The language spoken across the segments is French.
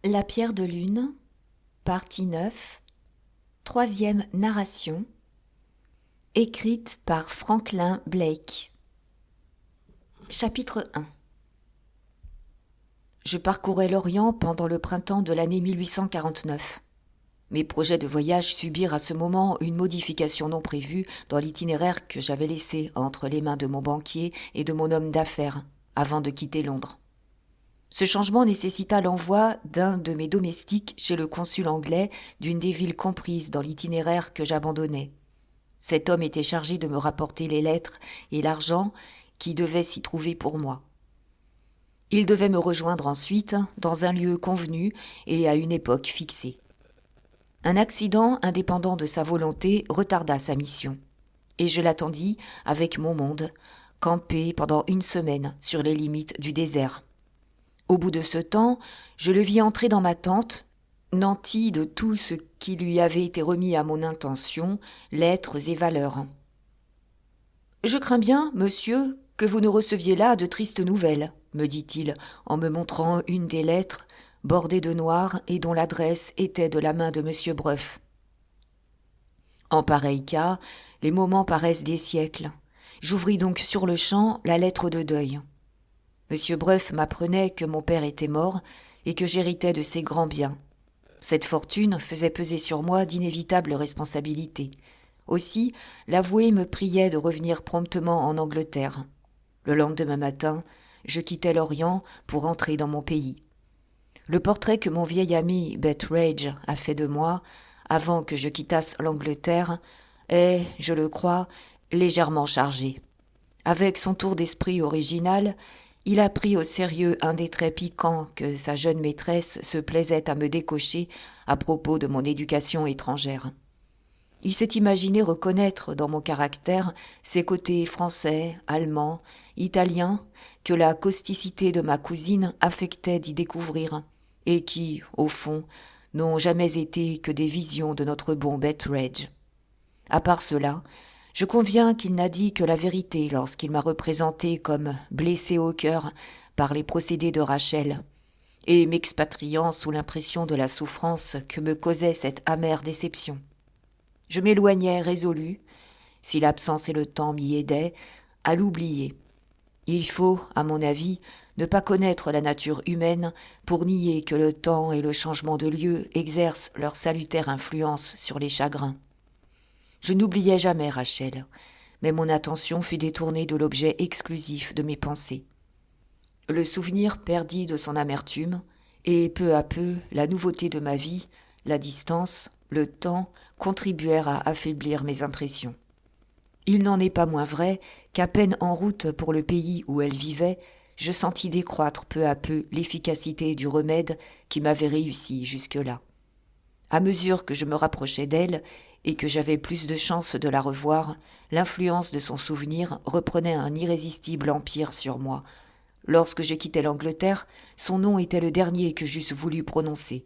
La pierre de lune, partie 9, troisième narration, écrite par Franklin Blake. Chapitre 1. Je parcourais l'Orient pendant le printemps de l'année 1849. Mes projets de voyage subirent à ce moment une modification non prévue dans l'itinéraire que j'avais laissé entre les mains de mon banquier et de mon homme d'affaires avant de quitter Londres. Ce changement nécessita l'envoi d'un de mes domestiques chez le consul anglais d'une des villes comprises dans l'itinéraire que j'abandonnais. Cet homme était chargé de me rapporter les lettres et l'argent qui devaient s'y trouver pour moi. Il devait me rejoindre ensuite dans un lieu convenu et à une époque fixée. Un accident indépendant de sa volonté retarda sa mission, et je l'attendis avec mon monde, campé pendant 1 semaine sur les limites du désert. Au bout de ce temps, je le vis entrer dans ma tente, nanti de tout ce qui lui avait été remis à mon intention, lettres et valeurs. « Je crains bien, monsieur, que vous ne receviez là de tristes nouvelles, » me dit-il, en me montrant une des lettres, bordée de noir et dont l'adresse était de la main de monsieur Breuf. En pareil cas, les moments paraissent des siècles. J'ouvris donc sur-le-champ la lettre de deuil. Monsieur Breuf m'apprenait que mon père était mort et que j'héritais de ses grands biens. Cette fortune faisait peser sur moi d'inévitables responsabilités. Aussi, l'avoué me priait de revenir promptement en Angleterre. Le lendemain matin, je quittai l'Orient pour entrer dans mon pays. Le portrait que mon vieil ami Betteredge a fait de moi, avant que je quittasse l'Angleterre, est, je le crois, légèrement chargé. Avec son tour d'esprit original, il a pris au sérieux un des traits piquants que sa jeune maîtresse se plaisait à me décocher à propos de mon éducation étrangère. Il s'est imaginé reconnaître dans mon caractère ces côtés français, allemands, italiens, que la causticité de ma cousine affectait d'y découvrir, et qui, au fond, n'ont jamais été que des visions de notre bon Betteredge. À part cela, je conviens qu'il n'a dit que la vérité lorsqu'il m'a représenté comme blessé au cœur par les procédés de Rachel, et m'expatriant sous l'impression de la souffrance que me causait cette amère déception. Je m'éloignais résolu, si l'absence et le temps m'y aidaient, à l'oublier. Il faut, à mon avis, ne pas connaître la nature humaine pour nier que le temps et le changement de lieu exercent leur salutaire influence sur les chagrins. Je n'oubliai jamais Rachel, mais mon attention fut détournée de l'objet exclusif de mes pensées. Le souvenir perdit de son amertume, et peu à peu, la nouveauté de ma vie, la distance, le temps contribuèrent à affaiblir mes impressions. Il n'en est pas moins vrai qu'à peine en route pour le pays où elle vivait, je sentis décroître peu à peu l'efficacité du remède qui m'avait réussi jusque-là. À mesure que je me rapprochais d'elle et que j'avais plus de chances de la revoir, l'influence de son souvenir reprenait un irrésistible empire sur moi. Lorsque je quittai l'Angleterre, son nom était le dernier que j'eusse voulu prononcer.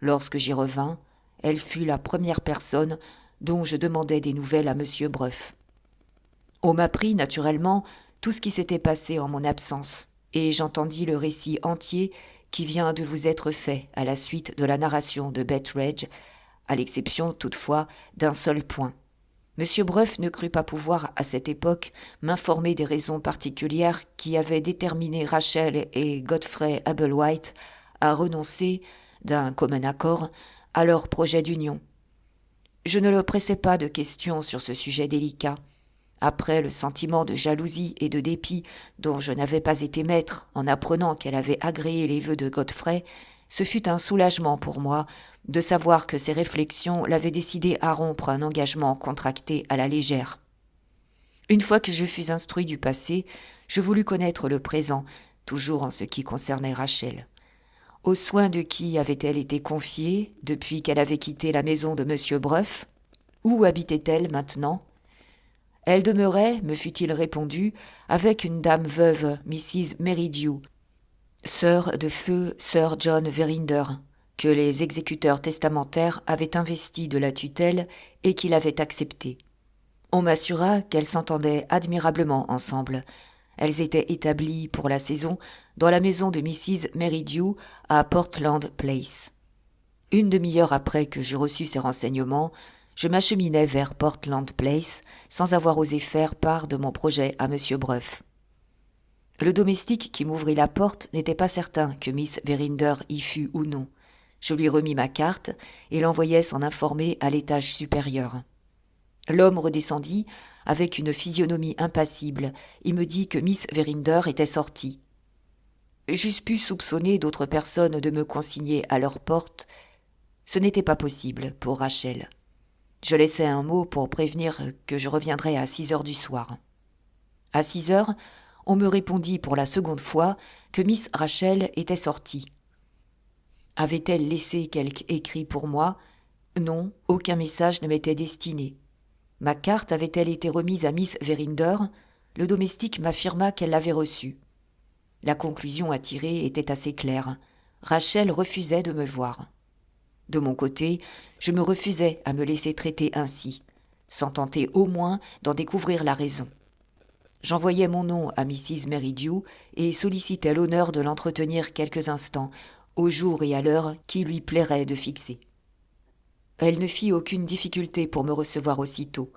Lorsque j'y revins, elle fut la première personne dont je demandai des nouvelles à monsieur Breuf. On m'apprit naturellement tout ce qui s'était passé en mon absence, et j'entendis le récit entier qui vient de vous être fait à la suite de la narration de Betteredge, à l'exception toutefois d'un seul point. Monsieur Breuf ne crut pas pouvoir, à cette époque, m'informer des raisons particulières qui avaient déterminé Rachel et Godfrey Ablewhite à renoncer, d'un commun accord, à leur projet d'union. Je ne le pressai pas de questions sur ce sujet délicat. Après le sentiment de jalousie et de dépit dont je n'avais pas été maître en apprenant qu'elle avait agréé les vœux de Godfrey, ce fut un soulagement pour moi de savoir que ces réflexions l'avaient décidé à rompre un engagement contracté à la légère. Une fois que je fus instruit du passé, je voulus connaître le présent, toujours en ce qui concernait Rachel. Aux soins de qui avait-elle été confiée depuis qu'elle avait quitté la maison de monsieur Breuf? Où habitait-elle maintenant? Elle demeurait, me fut-il répondu, avec une dame veuve, Mrs. Merridew, sœur de feu Sir John Verinder, que les exécuteurs testamentaires avaient investi de la tutelle et qu'il avait acceptée. On m'assura qu'elles s'entendaient admirablement ensemble. Elles étaient établies pour la saison dans la maison de Mrs. Merridew à Portland Place. Une demi-heure après que j'eus reçu ces renseignements, je m'acheminai vers Portland Place sans avoir osé faire part de mon projet à M. Bruff. Le domestique qui m'ouvrit la porte n'était pas certain que Miss Verinder y fût ou non. Je lui remis ma carte et l'envoyai s'en informer à l'étage supérieur. L'homme redescendit avec une physionomie impassible et me dit que Miss Verinder était sortie. J'eusse pu soupçonner d'autres personnes de me consigner à leur porte. Ce n'était pas possible pour Rachel. Je laissai un mot pour prévenir que je reviendrais à 6 heures du soir. À 6 heures, on me répondit pour la seconde fois que Miss Rachel était sortie. Avait-elle laissé quelque écrit pour moi ? Non, aucun message ne m'était destiné. Ma carte avait-elle été remise à Miss Verinder ? Le domestique m'affirma qu'elle l'avait reçue. La conclusion à tirer était assez claire. Rachel refusait de me voir. De mon côté, je me refusais à me laisser traiter ainsi, sans tenter au moins d'en découvrir la raison. J'envoyai mon nom à Mrs. Merridew et sollicitai l'honneur de l'entretenir quelques instants, au jour et à l'heure qui lui plairait de fixer. Elle ne fit aucune difficulté pour me recevoir aussitôt.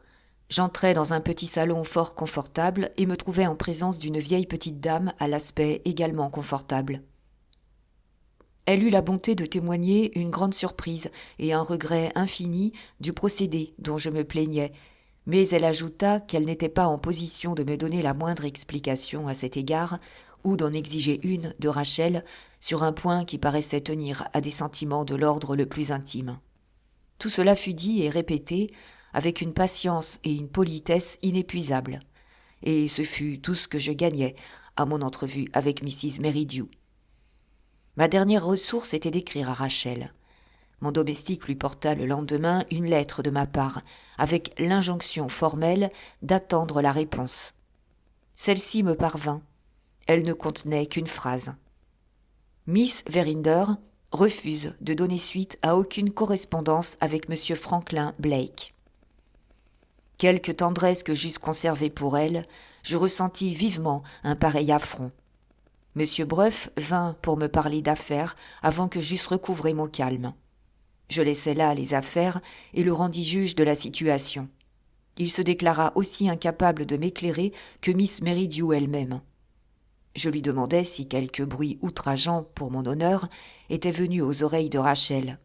J'entrai dans un petit salon fort confortable et me trouvai en présence d'une vieille petite dame à l'aspect également confortable. Elle eut la bonté de témoigner une grande surprise et un regret infini du procédé dont je me plaignais, mais elle ajouta qu'elle n'était pas en position de me donner la moindre explication à cet égard ou d'en exiger une de Rachel sur un point qui paraissait tenir à des sentiments de l'ordre le plus intime. Tout cela fut dit et répété avec une patience et une politesse inépuisables, et ce fut tout ce que je gagnai à mon entrevue avec Mrs. Merridew. Ma dernière ressource était d'écrire à Rachel. Mon domestique lui porta le lendemain une lettre de ma part, avec l'injonction formelle d'attendre la réponse. Celle-ci me parvint. Elle ne contenait qu'une phrase. Miss Verinder refuse de donner suite à aucune correspondance avec M. Franklin Blake. Quelque tendresse que j'eusse conservée pour elle, je ressentis vivement un pareil affront. M. Bruff vint pour me parler d'affaires avant que j'eusse recouvré mon calme. Je laissai là les affaires et le rendis juge de la situation. Il se déclara aussi incapable de m'éclairer que Miss Merridew elle-même. Je lui demandai si quelque bruit outrageant pour mon honneur était venu aux oreilles de Rachel.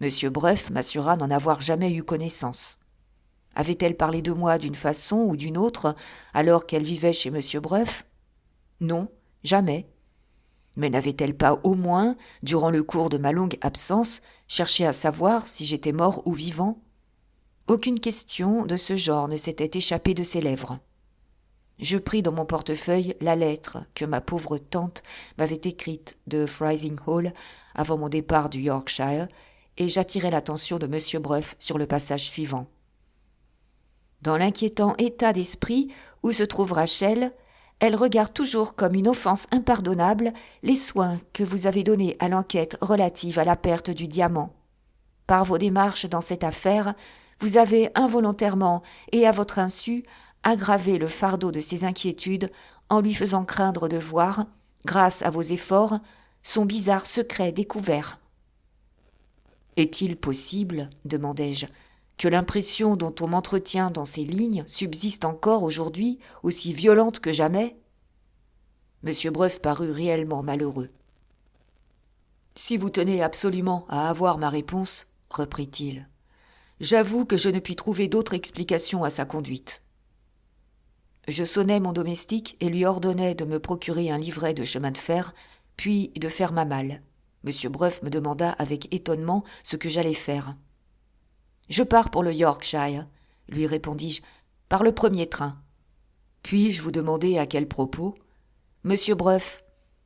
M. Bruff m'assura n'en avoir jamais eu connaissance. Avait-elle parlé de moi d'une façon ou d'une autre alors qu'elle vivait chez M. Bruff ? Non, jamais. Mais n'avait-elle pas au moins, durant le cours de ma longue absence, cherché à savoir si j'étais mort ou vivant ? Aucune question de ce genre ne s'était échappée de ses lèvres. Je pris dans mon portefeuille la lettre que ma pauvre tante m'avait écrite de Freising Hall avant mon départ du Yorkshire, et j'attirai l'attention de M. Bruff sur le passage suivant. Dans l'inquiétant état d'esprit où se trouve Rachel, elle regarde toujours comme une offense impardonnable les soins que vous avez donnés à l'enquête relative à la perte du diamant. Par vos démarches dans cette affaire, vous avez involontairement et à votre insu aggravé le fardeau de ses inquiétudes en lui faisant craindre de voir, grâce à vos efforts, son bizarre secret découvert. « Est-il possible, demandai-je, que l'impression dont on m'entretient dans ces lignes subsiste encore aujourd'hui, aussi violente que jamais ?» M. Bruff parut réellement malheureux. « Si vous tenez absolument à avoir ma réponse, reprit-il, j'avoue que je ne puis trouver d'autre explication à sa conduite. » Je sonnai mon domestique et lui ordonnai de me procurer un livret de chemin de fer, puis de faire ma malle. M. Bruff me demanda avec étonnement ce que j'allais faire. « Je pars pour le Yorkshire, » lui répondis-je, « par le premier train. »« Puis-je vous demander à quel propos ? » ?»« Monsieur Bruff,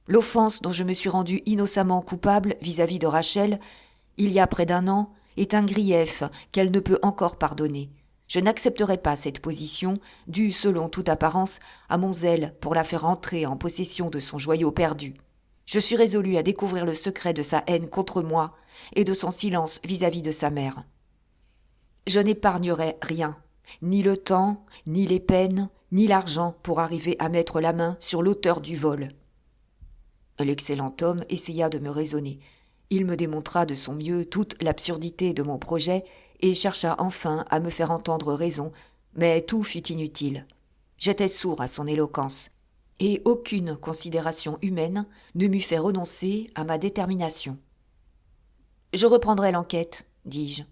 l'offense dont je me suis rendu innocemment coupable vis-à-vis de Rachel, il y a près d'1 an, est un grief qu'elle ne peut encore pardonner. Je n'accepterai pas cette position, due selon toute apparence à mon zèle pour la faire entrer en possession de son joyau perdu. Je suis résolu à découvrir le secret de sa haine contre moi et de son silence vis-à-vis de sa mère. Je n'épargnerai rien, ni le temps, ni les peines, ni l'argent pour arriver à mettre la main sur l'auteur du vol. L'excellent homme essaya de me raisonner. Il me démontra de son mieux toute l'absurdité de mon projet et chercha enfin à me faire entendre raison, mais tout fut inutile. J'étais sourd à son éloquence, et aucune considération humaine ne m'eût fait renoncer à ma détermination. « Je reprendrai l'enquête, dis-je,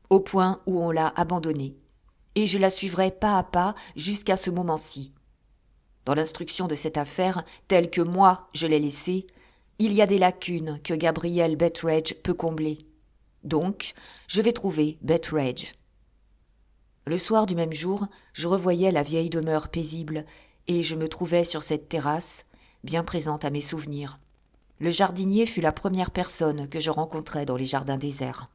au point où on l'a abandonnée, et je la suivrai pas à pas jusqu'à ce moment-ci. Dans l'instruction de cette affaire, telle que moi je l'ai laissée, il y a des lacunes que Gabriel Betteredge peut combler. Donc, je vais trouver Betteredge. » Le soir du même jour, je revoyais la vieille demeure paisible, et je me trouvais sur cette terrasse, bien présente à mes souvenirs. Le jardinier fut la première personne que je rencontrai dans les jardins déserts.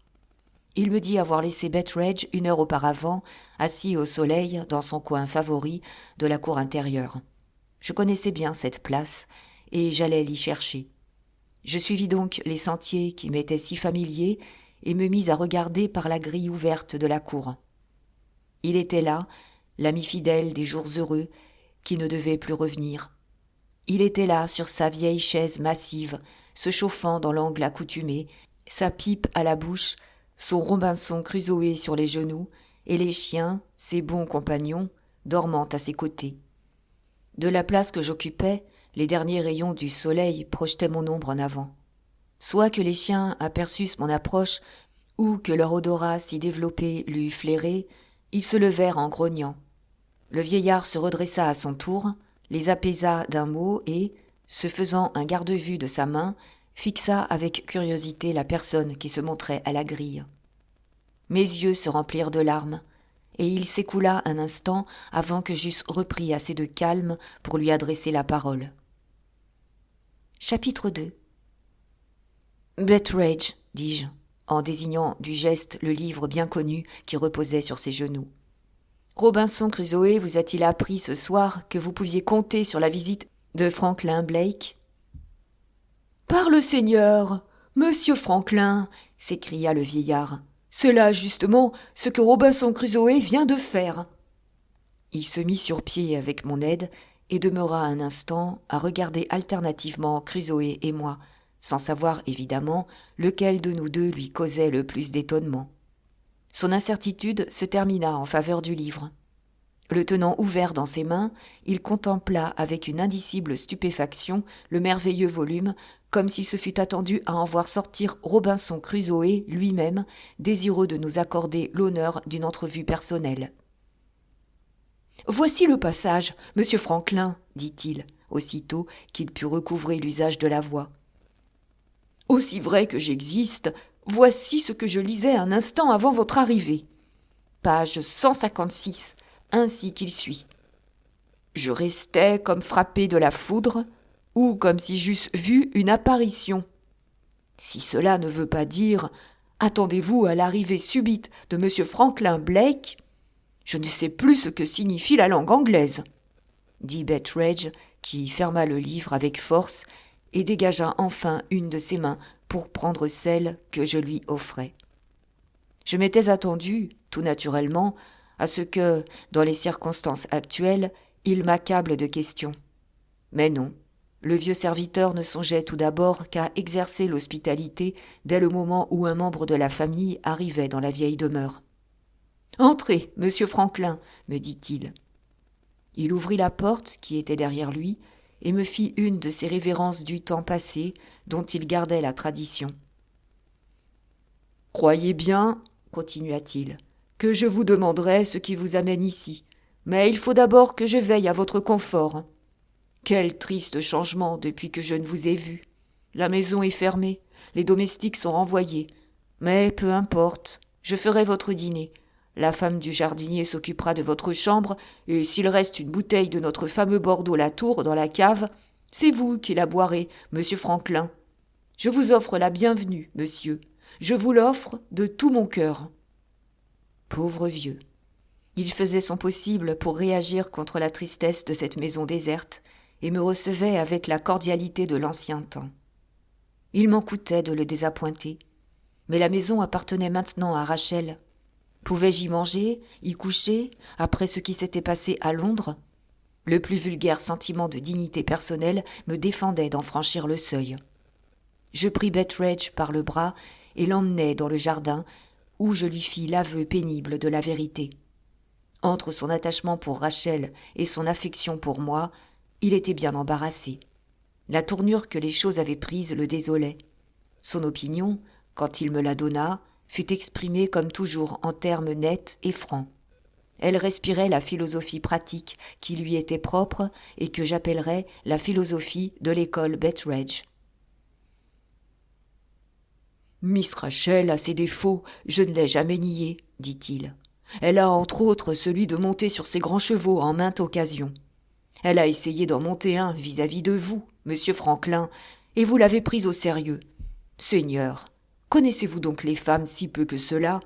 Il me dit avoir laissé Betteredge 1 heure auparavant, assis au soleil dans son coin favori de la cour intérieure. Je connaissais bien cette place, et j'allais l'y chercher. Je suivis donc les sentiers qui m'étaient si familiers et me mis à regarder par la grille ouverte de la cour. Il était là, l'ami fidèle des jours heureux, qui ne devait plus revenir. Il était là, sur sa vieille chaise massive, se chauffant dans l'angle accoutumé, sa pipe à la bouche, son Robinson Crusoé sur les genoux, et les chiens, ses bons compagnons, dormant à ses côtés. De la place que j'occupais, les derniers rayons du soleil projetaient mon ombre en avant. Soit que les chiens aperçussent mon approche, ou que leur odorat si développé l'eût flairé, ils se levèrent en grognant. Le vieillard se redressa à son tour, les apaisa d'un mot et, se faisant un garde-vue de sa main, fixa avec curiosité la personne qui se montrait à la grille. Mes yeux se remplirent de larmes, et il s'écoula un instant avant que j'eusse repris assez de calme pour lui adresser la parole. Chapitre 2. Betteredge, dis-je, en désignant du geste le livre bien connu qui reposait sur ses genoux. Robinson Crusoé vous a-t-il appris ce soir que vous pouviez compter sur la visite de Franklin Blake ? Par le Seigneur, Monsieur Franklin, s'écria le vieillard. C'est là justement ce que Robinson Crusoé vient de faire. Il se mit sur pied avec mon aide et demeura un instant à regarder alternativement Crusoé et moi, sans savoir évidemment lequel de nous deux lui causait le plus d'étonnement. Son incertitude se termina en faveur du livre. Le tenant ouvert dans ses mains, il contempla avec une indicible stupéfaction le merveilleux volume, comme s'il se fût attendu à en voir sortir Robinson Crusoé lui-même, désireux de nous accorder l'honneur d'une entrevue personnelle. « Voici le passage, monsieur Franklin, dit-il, aussitôt qu'il put recouvrer l'usage de la voix. « Aussi vrai que j'existe, voici ce que je lisais un instant avant votre arrivée. Page 156, ainsi qu'il suit. Je restais comme frappé de la foudre, ou comme si j'eusse vu une apparition. Si cela ne veut pas dire « Attendez-vous à l'arrivée subite de monsieur Franklin Blake », je ne sais plus ce que signifie la langue anglaise, dit Betteredge, qui ferma le livre avec force et dégagea enfin une de ses mains pour prendre celle que je lui offrais. Je m'étais attendu, tout naturellement, à ce que, dans les circonstances actuelles, il m'accable de questions. Mais non, le vieux serviteur ne songeait tout d'abord qu'à exercer l'hospitalité dès le moment où un membre de la famille arrivait dans la vieille demeure. « Entrez, monsieur Franklin, me dit-il. » Il ouvrit la porte qui était derrière lui et me fit une de ces révérences du temps passé dont il gardait la tradition. « Croyez bien, continua-t-il, que je vous demanderai ce qui vous amène ici, mais il faut d'abord que je veille à votre confort. Quel triste changement depuis que je ne vous ai vu. La maison est fermée, les domestiques sont renvoyés, mais peu importe, je ferai votre dîner. La femme du jardinier s'occupera de votre chambre, et s'il reste une bouteille de notre fameux Bordeaux Latour dans la cave, c'est vous qui la boirez, monsieur Franklin. Je vous offre la bienvenue, monsieur. Je vous l'offre de tout mon cœur. » Pauvre vieux. Il faisait son possible pour réagir contre la tristesse de cette maison déserte et me recevait avec la cordialité de l'ancien temps. Il m'en coûtait de le désappointer, mais la maison appartenait maintenant à Rachel. Pouvais-je y manger, y coucher, après ce qui s'était passé à Londres ? Le plus vulgaire sentiment de dignité personnelle me défendait d'en franchir le seuil. Je pris Betteredge par le bras et l'emmenai dans le jardin, où je lui fis l'aveu pénible de la vérité. Entre son attachement pour Rachel et son affection pour moi, il était bien embarrassé. La tournure que les choses avaient prise le désolait. Son opinion, quand il me la donna, fut exprimée comme toujours en termes nets et francs. Elle respirait la philosophie pratique qui lui était propre et que j'appellerais la philosophie de l'école Betteredge. « Miss Rachel a ses défauts, je ne l'ai jamais nié, dit-il. Elle a entre autres celui de monter sur ses grands chevaux en mainte occasion. Elle a essayé d'en monter un vis-à-vis de vous, monsieur Franklin, et vous l'avez prise au sérieux. Seigneur, connaissez-vous donc les femmes si peu que cela ?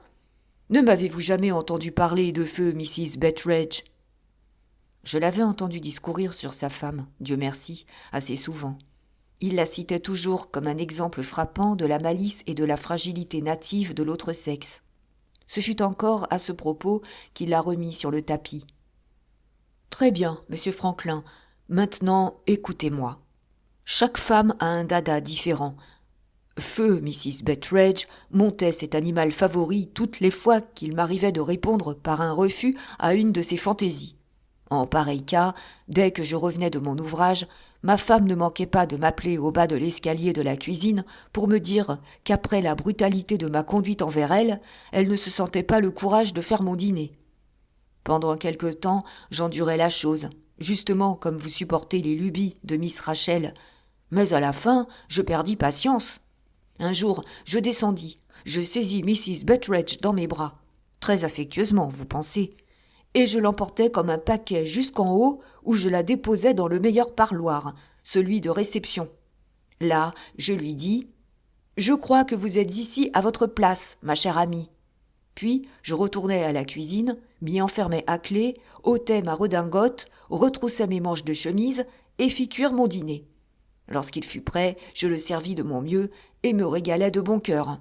Ne m'avez-vous jamais entendu parler de feu Mrs. Betteredge ? » Je l'avais entendu discourir sur sa femme, Dieu merci, assez souvent. Il la citait toujours comme un exemple frappant de la malice et de la fragilité native de l'autre sexe. Ce fut encore à ce propos qu'il la remit sur le tapis. « Très bien, monsieur Franklin, maintenant écoutez-moi. Chaque femme a un dada différent. Feu Mrs. Betteredge montait cet animal favori toutes les fois qu'il m'arrivait de répondre par un refus à une de ses fantaisies. En pareil cas, dès que je revenais de mon ouvrage, ma femme ne manquait pas de m'appeler au bas de l'escalier de la cuisine pour me dire qu'après la brutalité de ma conduite envers elle, elle ne se sentait pas le courage de faire mon dîner. Pendant quelque temps, j'endurais la chose, justement comme vous supportez les lubies de Miss Rachel. Mais à la fin, je perdis patience. Un jour, je descendis, je saisis Mrs. Betteredge dans mes bras, très affectueusement, vous pensez, et je l'emportai comme un paquet jusqu'en haut où je la déposai dans le meilleur parloir, celui de réception. Là, je lui dis « Je crois que vous êtes ici à votre place, ma chère amie. » Puis, je retournai à la cuisine, m'y enfermai à clé, ôtai ma redingote, retroussai mes manches de chemise et fis cuire mon dîner. Lorsqu'il fut prêt, je le servis de mon mieux et me régalai de bon cœur.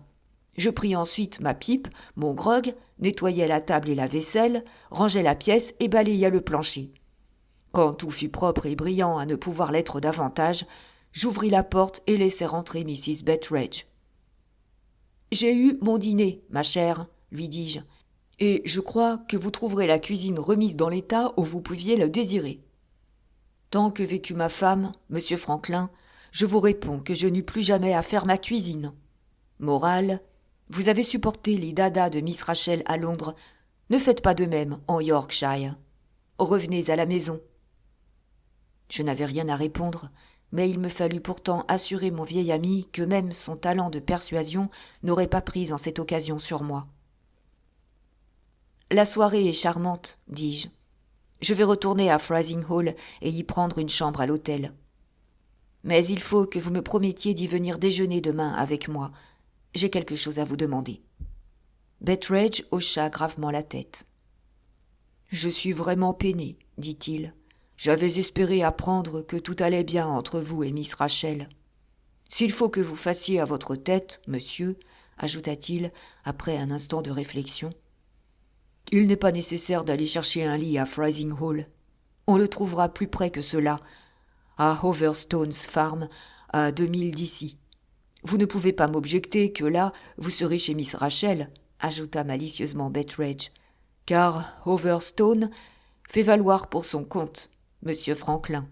Je pris ensuite ma pipe, mon grog, nettoyai la table et la vaisselle, rangeai la pièce et balayai le plancher. Quand tout fut propre et brillant à ne pouvoir l'être davantage, j'ouvris la porte et laissai rentrer Mrs. Betteredge. « J'ai eu mon dîner, ma chère, » lui dis-je, « et je crois que vous trouverez la cuisine remise dans l'état où vous pouviez le désirer. Tant que vécut ma femme, monsieur Franklin, je vous réponds que je n'eus plus jamais à faire ma cuisine. Morale, vous avez supporté les dadas de Miss Rachel à Londres, ne faites pas de même en Yorkshire. Revenez à la maison. » Je n'avais rien à répondre, mais il me fallut pourtant assurer mon vieil ami que même son talent de persuasion n'aurait pas prise en cette occasion sur moi. « La soirée est charmante, dis-je. Je vais retourner à Frysing Hall et y prendre une chambre à l'hôtel. Mais il faut que vous me promettiez d'y venir déjeuner demain avec moi. J'ai quelque chose à vous demander. » Betteredge hocha gravement la tête. « Je suis vraiment peiné, dit-il. J'avais espéré apprendre que tout allait bien entre vous et Miss Rachel. S'il faut que vous fassiez à votre tête, monsieur, ajouta-t-il après un instant de réflexion, il n'est pas nécessaire d'aller chercher un lit à Frysing Hall. On le trouvera plus près que cela, à Overstone's Farm, à 2 milles d'ici. Vous ne pouvez pas m'objecter que là, vous serez chez Miss Rachel, ajouta malicieusement Betteredge, car Overstone fait valoir pour son compte Monsieur Franklin.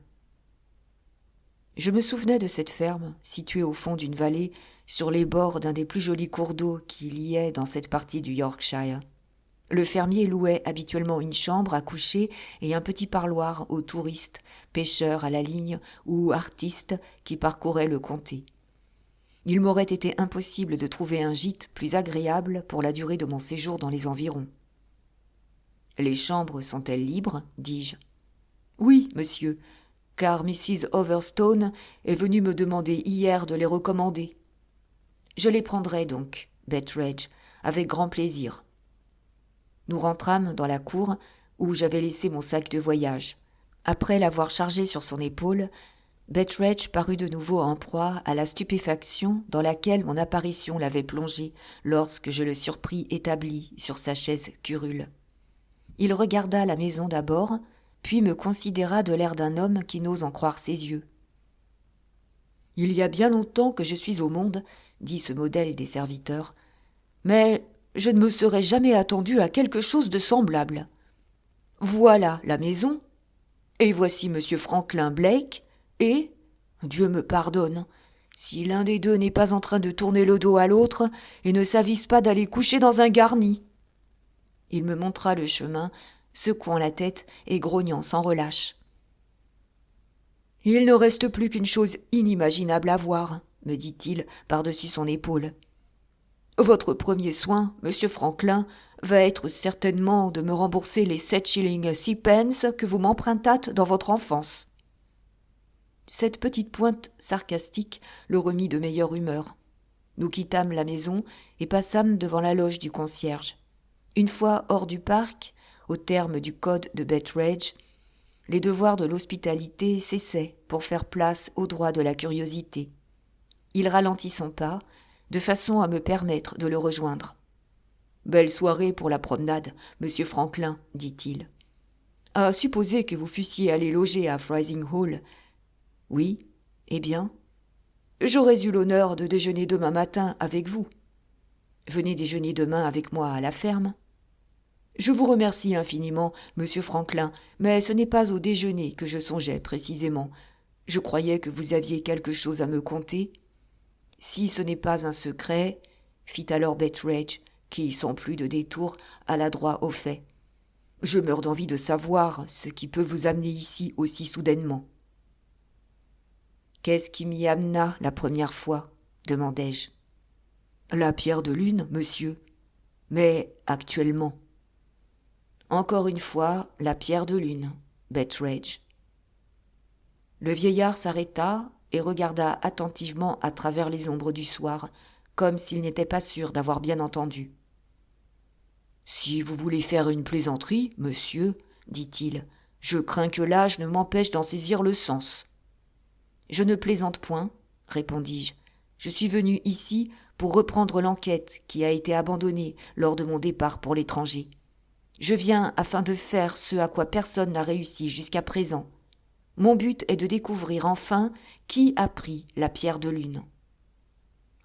Je me souvenais de cette ferme, située au fond d'une vallée, sur les bords d'un des plus jolis cours d'eau qui liaient dans cette partie du Yorkshire. Le fermier louait habituellement une chambre à coucher et un petit parloir aux touristes, pêcheurs à la ligne ou artistes qui parcouraient le comté. Il m'aurait été impossible de trouver un gîte plus agréable pour la durée de mon séjour dans les environs. « Les chambres sont-elles libres ?» dis-je. « Oui, monsieur, car Mrs. Overstone est venue me demander hier de les recommander. »« Je les prendrai donc, Betteredge, avec grand plaisir. » Nous rentrâmes dans la cour où j'avais laissé mon sac de voyage. Après l'avoir chargé sur son épaule, Betteredge parut de nouveau en proie à la stupéfaction dans laquelle mon apparition l'avait plongé lorsque je le surpris établi sur sa chaise curule. Il regarda la maison d'abord, puis me considéra de l'air d'un homme qui n'ose en croire ses yeux. « Il y a bien longtemps que je suis au monde, dit ce modèle des serviteurs, mais je ne me serais jamais attendu à quelque chose de semblable. Voilà la maison, et voici monsieur Franklin Blake, et, Dieu me pardonne, si l'un des deux n'est pas en train de tourner le dos à l'autre et ne s'avise pas d'aller coucher dans un garni. » Il me montra le chemin, secouant la tête et grognant sans relâche. « Il ne reste plus qu'une chose inimaginable à voir, » me dit-il par-dessus son épaule. « Votre premier soin, monsieur Franklin, va être certainement de me rembourser les 7 shillings 6 pence que vous m'empruntâtes dans votre enfance. » Cette petite pointe sarcastique le remit de meilleure humeur. Nous quittâmes la maison et passâmes devant la loge du concierge. Une fois hors du parc, au terme du code de Betteredge, les devoirs de l'hospitalité cessaient pour faire place aux droits de la curiosité. Il ralentit son pas, de façon à me permettre de le rejoindre. « Belle soirée pour la promenade, monsieur Franklin, dit-il. À supposer que vous fussiez allé loger à Freising Hall. » « Oui, eh bien, j'aurais eu l'honneur de déjeuner demain matin avec vous. Venez déjeuner demain avec moi à la ferme. » « Je vous remercie infiniment, monsieur Franklin, mais ce n'est pas au déjeuner que je songeais précisément. Je croyais que vous aviez quelque chose à me conter. »« Si ce n'est pas un secret, » fit alors Betteredge, qui, sans plus de détour, alla droit au fait. « Je meurs d'envie de savoir ce qui peut vous amener ici aussi soudainement. » « Qu'est-ce qui m'y amena la première fois ?» demandai-je. « La pierre de lune, monsieur. Mais actuellement. » « Encore une fois, la pierre de lune, Betteredge. » Le vieillard s'arrêta et regarda attentivement à travers les ombres du soir, comme s'il n'était pas sûr d'avoir bien entendu. « Si vous voulez faire une plaisanterie, monsieur, dit-il, je crains que l'âge ne m'empêche d'en saisir le sens. »« Je ne plaisante point, répondis-je. Je suis venu ici pour reprendre l'enquête qui a été abandonnée lors de mon départ pour l'étranger. Je viens afin de faire ce à quoi personne n'a réussi jusqu'à présent. Mon but est de découvrir enfin qui a pris la pierre de lune. »«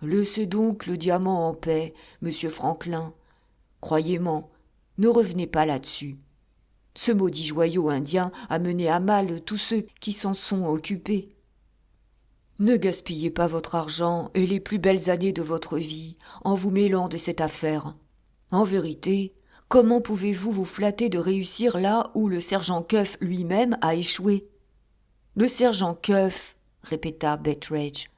Laissez donc le diamant en paix, monsieur Franklin. Croyez-moi, ne revenez pas là-dessus. Ce maudit joyau indien a mené à mal tous ceux qui s'en sont occupés. Ne gaspillez pas votre argent et les plus belles années de votre vie en vous mêlant de cette affaire. En vérité, comment pouvez-vous vous flatter de réussir là où le sergent Cuff lui-même a échoué ? » ?»« Le sergent Cuff, » répéta Betteredge,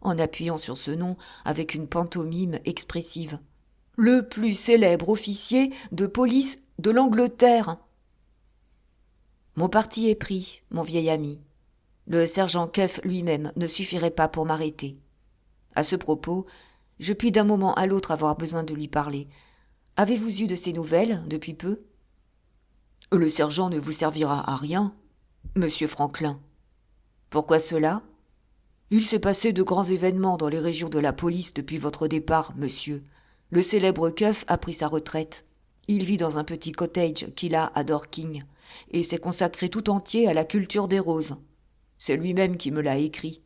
en appuyant sur ce nom avec une pantomime expressive. « Le plus célèbre officier de police de l'Angleterre. » »« Mon parti est pris, mon vieil ami. Le sergent Cuff lui-même ne suffirait pas pour m'arrêter. À ce propos, je puis d'un moment à l'autre avoir besoin de lui parler. Avez-vous eu de ses nouvelles depuis peu ? » ?»« Le sergent ne vous servira à rien, monsieur Franklin. »« Pourquoi cela ? » ?»« Il s'est passé de grands événements dans les régions de la police depuis votre départ, monsieur. Le célèbre Cuff a pris sa retraite. Il vit dans un petit cottage qu'il a à Dorking et s'est consacré tout entier à la culture des roses. C'est lui-même qui me l'a écrit.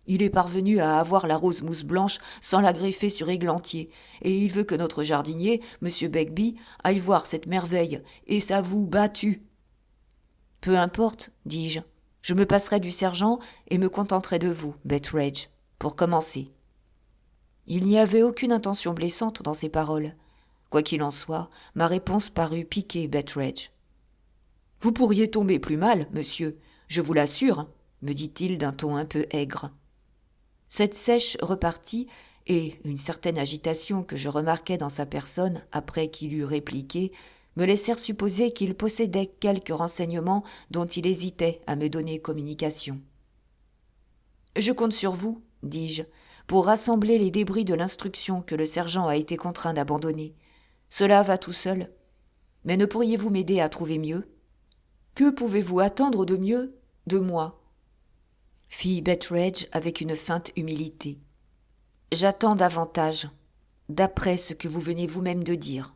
Il est parvenu à avoir la rose mousse blanche sans la greffer sur églantier, et il veut que notre jardinier, M. Begbie, aille voir cette merveille, et s'avoue battu. « Peu importe, dis-je, je me passerai du sergent et me contenterai de vous, Betteredge, pour commencer. » Il n'y avait aucune intention blessante dans ces paroles. Quoi qu'il en soit, ma réponse parut piquer Betteredge. « Vous pourriez tomber plus mal, monsieur, je vous l'assure, » me dit-il d'un ton un peu aigre. Cette sèche repartie et une certaine agitation que je remarquai dans sa personne après qu'il eut répliqué me laissèrent supposer qu'il possédait quelques renseignements dont il hésitait à me donner communication. « Je compte sur vous, dis-je, pour rassembler les débris de l'instruction que le sergent a été contraint d'abandonner. Cela va tout seul. Mais ne pourriez-vous m'aider à trouver mieux ? Que pouvez-vous attendre de mieux de moi ? » fit Betteredge avec une feinte humilité. « J'attends davantage, d'après ce que vous venez vous-même de dire. »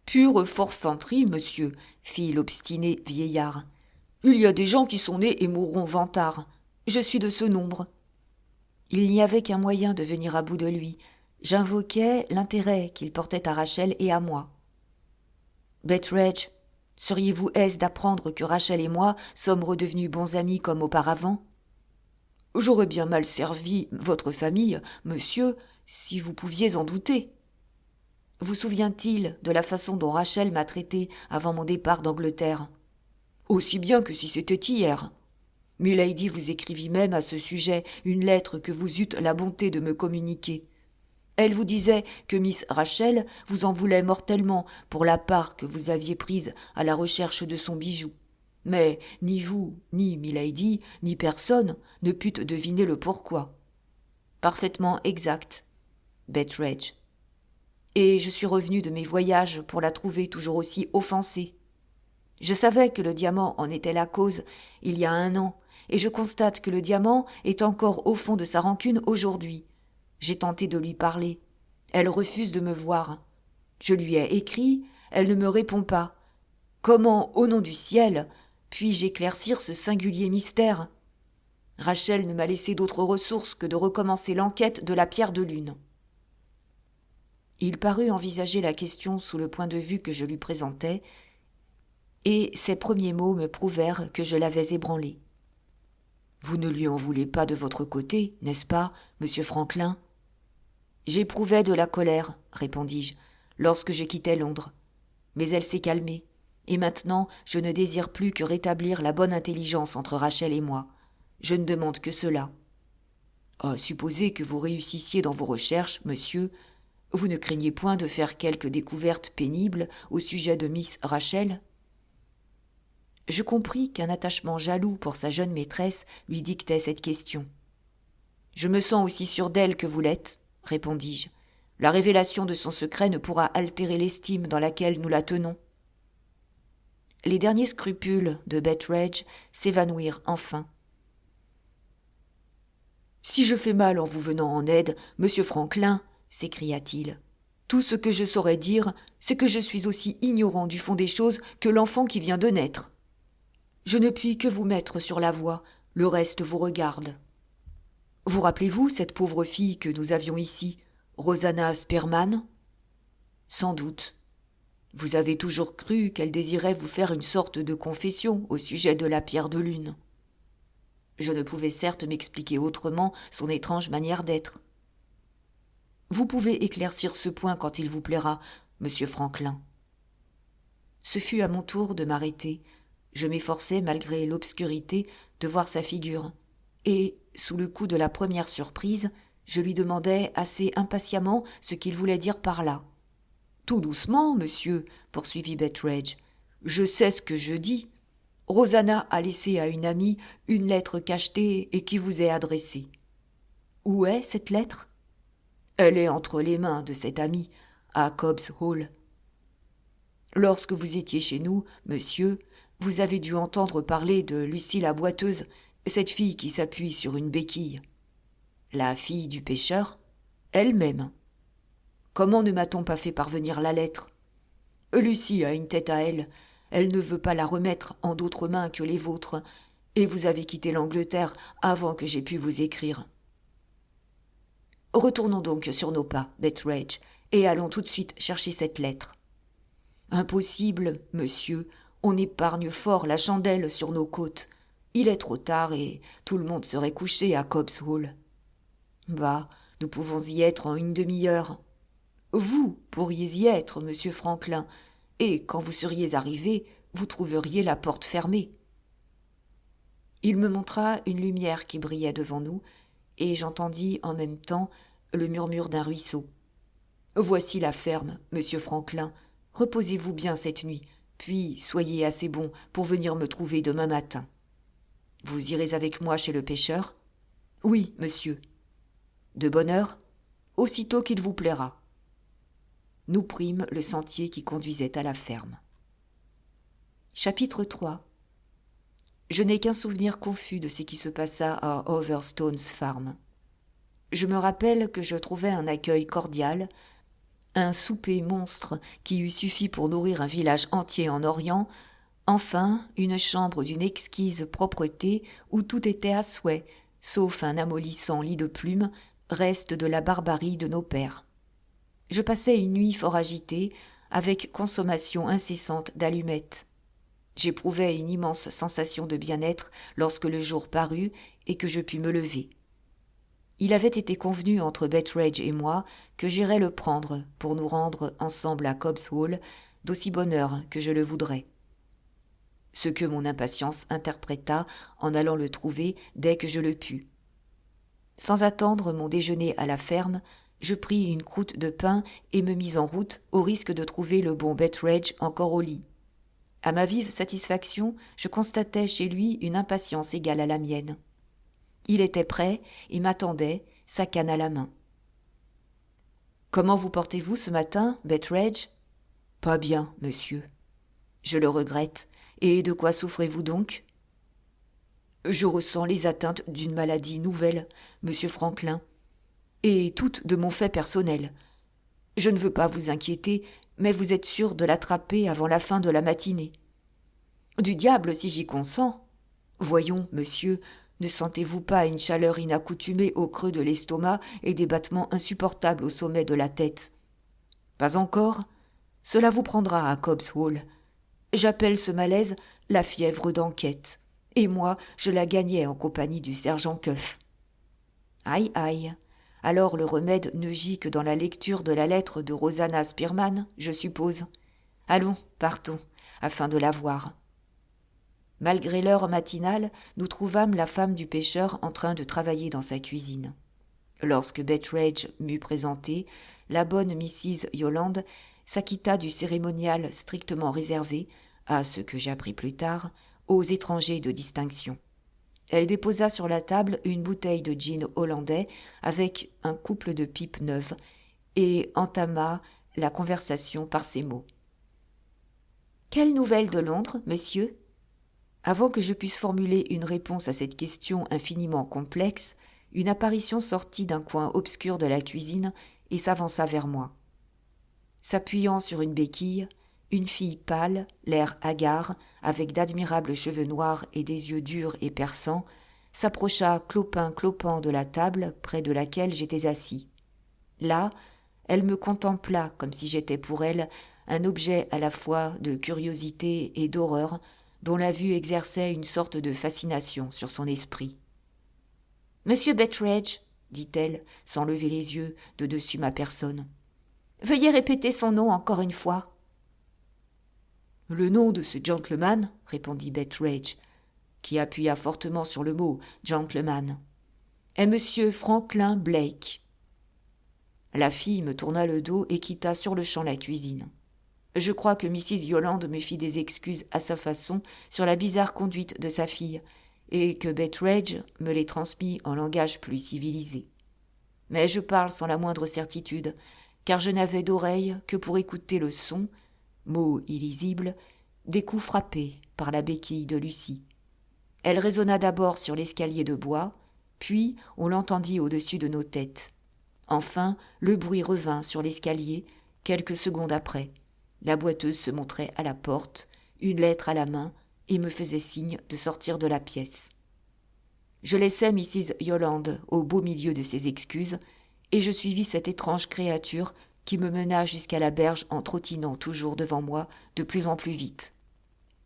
Pure forfanterie, monsieur, fit l'obstiné vieillard. Il y a des gens qui sont nés et mourront vantards. Je suis de ce nombre. Il n'y avait qu'un moyen de venir à bout de lui. J'invoquais l'intérêt qu'il portait à Rachel et à moi. Betteredge, seriez-vous aise d'apprendre que Rachel et moi sommes redevenus bons amis comme auparavant? J'aurais bien mal servi votre famille, monsieur, si vous pouviez en douter. Vous souvient-il de la façon dont Rachel m'a traité avant mon départ d'Angleterre? Aussi bien que si c'était hier. Milady vous écrivit même à ce sujet une lettre que vous eûtes la bonté de me communiquer. Elle vous disait que Miss Rachel vous en voulait mortellement pour la part que vous aviez prise à la recherche de son bijou. Mais ni vous, ni Milady, ni personne ne pût deviner le pourquoi. Parfaitement exact, Betteredge. Et je suis revenu de mes voyages pour la trouver toujours aussi offensée. Je savais que le diamant en était la cause il y a 1 an, et je constate que le diamant est encore au fond de sa rancune aujourd'hui. J'ai tenté de lui parler. Elle refuse de me voir. Je lui ai écrit, elle ne me répond pas. Comment, au nom du ciel, puis-je éclaircir ce singulier mystère? Rachel ne m'a laissé d'autre ressource que de recommencer l'enquête de la pierre de lune. Il parut envisager la question sous le point de vue que je lui présentais, et ses premiers mots me prouvèrent que je l'avais ébranlé. « Vous ne lui en voulez pas de votre côté, n'est-ce pas, monsieur Franklin ?» « J'éprouvais de la colère, répondis-je, lorsque je quittais Londres. Mais elle s'est calmée, et maintenant je ne désire plus que rétablir la bonne intelligence entre Rachel et moi. Je ne demande que cela. À supposer que vous réussissiez dans vos recherches, monsieur, vous ne craignez point de faire quelque découverte pénible au sujet de Miss Rachel ? Je compris qu'un attachement jaloux pour sa jeune maîtresse lui dictait cette question. « Je me sens aussi sûr d'elle que vous l'êtes, répondis-je. La révélation de son secret ne pourra altérer l'estime dans laquelle nous la tenons. » Les derniers scrupules de Betteredge s'évanouirent enfin. « Si je fais mal en vous venant en aide, monsieur Franklin, s'écria-t-il, tout ce que je saurais dire, c'est que je suis aussi ignorant du fond des choses que l'enfant qui vient de naître. Je ne puis que vous mettre sur la voie, le reste vous regarde. Vous rappelez-vous cette pauvre fille que nous avions ici, Rosanna Spearman ? Sans doute. Vous avez toujours cru qu'elle désirait vous faire une sorte de confession au sujet de la pierre de lune. Je ne pouvais certes m'expliquer autrement son étrange manière d'être. Vous pouvez éclaircir ce point quand il vous plaira, monsieur Franklin. Ce fut à mon tour de m'arrêter. Je m'efforçais, malgré l'obscurité, de voir sa figure, et, sous le coup de la première surprise, je lui demandai assez impatiemment ce qu'il voulait dire par là. « Tout doucement, monsieur, poursuivit Betteredge. Je sais ce que je dis. Rosanna a laissé à une amie une lettre cachetée et qui vous est adressée. Où est cette lettre ? Elle est entre les mains de cette amie, à Cobb's Hall. Lorsque vous étiez chez nous, monsieur, vous avez dû entendre parler de Lucie la boiteuse, cette fille qui s'appuie sur une béquille. La fille du pêcheur, elle-même. Comment ne m'a-t-on pas fait parvenir la lettre ? Lucie a une tête à elle, elle ne veut pas la remettre en d'autres mains que les vôtres, et vous avez quitté l'Angleterre avant que j'aie pu vous écrire. Retournons donc sur nos pas, Betteredge, et allons tout de suite chercher cette lettre. Impossible, monsieur, on épargne fort la chandelle sur nos côtes. Il est trop tard et tout le monde serait couché à Cobb's Hall. Bah, nous pouvons y être en une demi-heure. Vous pourriez y être, monsieur Franklin, et quand vous seriez arrivé, vous trouveriez la porte fermée. Il me montra une lumière qui brillait devant nous, et j'entendis en même temps le murmure d'un ruisseau. Voici la ferme, monsieur Franklin. Reposez-vous bien cette nuit, puis soyez assez bon pour venir me trouver demain matin. Vous irez avec moi chez le pêcheur ? Oui, monsieur. De bonne heure ? Aussitôt qu'il vous plaira. Nous prîmes le sentier qui conduisait à la ferme. Chapitre 3. Je n'ai qu'un souvenir confus de ce qui se passa à Overstone's Farm. Je me rappelle que je trouvai un accueil cordial, un souper monstre qui eût suffi pour nourrir un village entier en Orient, enfin une chambre d'une exquise propreté où tout était à souhait, sauf un amollissant lit de plumes, reste de la barbarie de nos pères. Je passai une nuit fort agitée, avec consommation incessante d'allumettes. J'éprouvai une immense sensation de bien-être lorsque le jour parut et que je pus me lever. Il avait été convenu entre Betteredge et moi que j'irais le prendre pour nous rendre ensemble à Cobb's Hall, d'aussi bonne heure que je le voudrais. Ce que mon impatience interpréta en allant le trouver dès que je le pus. Sans attendre mon déjeuner à la ferme, je pris une croûte de pain et me mis en route au risque de trouver le bon Betteredge encore au lit. À ma vive satisfaction, je constatai chez lui une impatience égale à la mienne. Il était prêt et m'attendait, sa canne à la main. « Comment vous portez-vous ce matin, Betteredge ?»« Pas bien, monsieur. »« Je le regrette. Et de quoi souffrez-vous donc ?»« Je ressens les atteintes d'une maladie nouvelle, monsieur Franklin, et toutes de mon fait personnel. Je ne veux pas vous inquiéter, mais vous êtes sûr de l'attraper avant la fin de la matinée. »« Du diable si j'y consens. Voyons, monsieur, ne sentez-vous pas une chaleur inaccoutumée au creux de l'estomac et des battements insupportables au sommet de la tête ? Pas encore ? Cela vous prendra à Cobb's Hall. J'appelle ce malaise la fièvre d'enquête, et moi je la gagnais en compagnie du sergent Cuff. Aïe, aïe. Alors le remède ne gît que dans la lecture de la lettre de Rosanna Spearman, je suppose. Allons, partons, afin de la voir. Malgré l'heure matinale, nous trouvâmes la femme du pêcheur en train de travailler dans sa cuisine. Lorsque Betteredge m'eut présenté, la bonne Mrs. Yolande s'acquitta du cérémonial strictement réservé, à ce que j'appris plus tard, aux étrangers de distinction. Elle déposa sur la table une bouteille de gin hollandais avec un couple de pipes neuves et entama la conversation par ces mots. « Quelle nouvelle de Londres, monsieur ?» Avant que je puisse formuler une réponse à cette question infiniment complexe, une apparition sortit d'un coin obscur de la cuisine et s'avança vers moi. S'appuyant sur une béquille, une fille pâle, l'air hagard, avec d'admirables cheveux noirs et des yeux durs et perçants, s'approcha clopin-clopant de la table près de laquelle j'étais assis. Là, elle me contempla comme si j'étais pour elle un objet à la fois de curiosité et d'horreur, dont la vue exerçait une sorte de fascination sur son esprit. « Monsieur Betteredge, » dit-elle, sans lever les yeux de dessus ma personne, « veuillez répéter son nom encore une fois. »« Le nom de ce gentleman, » répondit Betteredge, qui appuya fortement sur le mot « gentleman », « est monsieur Franklin Blake. » La fille me tourna le dos et quitta sur-le-champ la cuisine. Je crois que Mrs. Yolande me fit des excuses à sa façon sur la bizarre conduite de sa fille, et que Betteredge me les transmit en langage plus civilisé. Mais je parle sans la moindre certitude, car je n'avais d'oreille que pour écouter le son, mot illisible, des coups frappés par la béquille de Lucie. Elle résonna d'abord sur l'escalier de bois, puis on l'entendit au-dessus de nos têtes. Enfin, le bruit revint sur l'escalier quelques secondes après. La boiteuse se montrait à la porte, une lettre à la main, et me faisait signe de sortir de la pièce. Je laissai Mrs. Yolande au beau milieu de ses excuses, et je suivis cette étrange créature qui me mena jusqu'à la berge en trottinant toujours devant moi de plus en plus vite.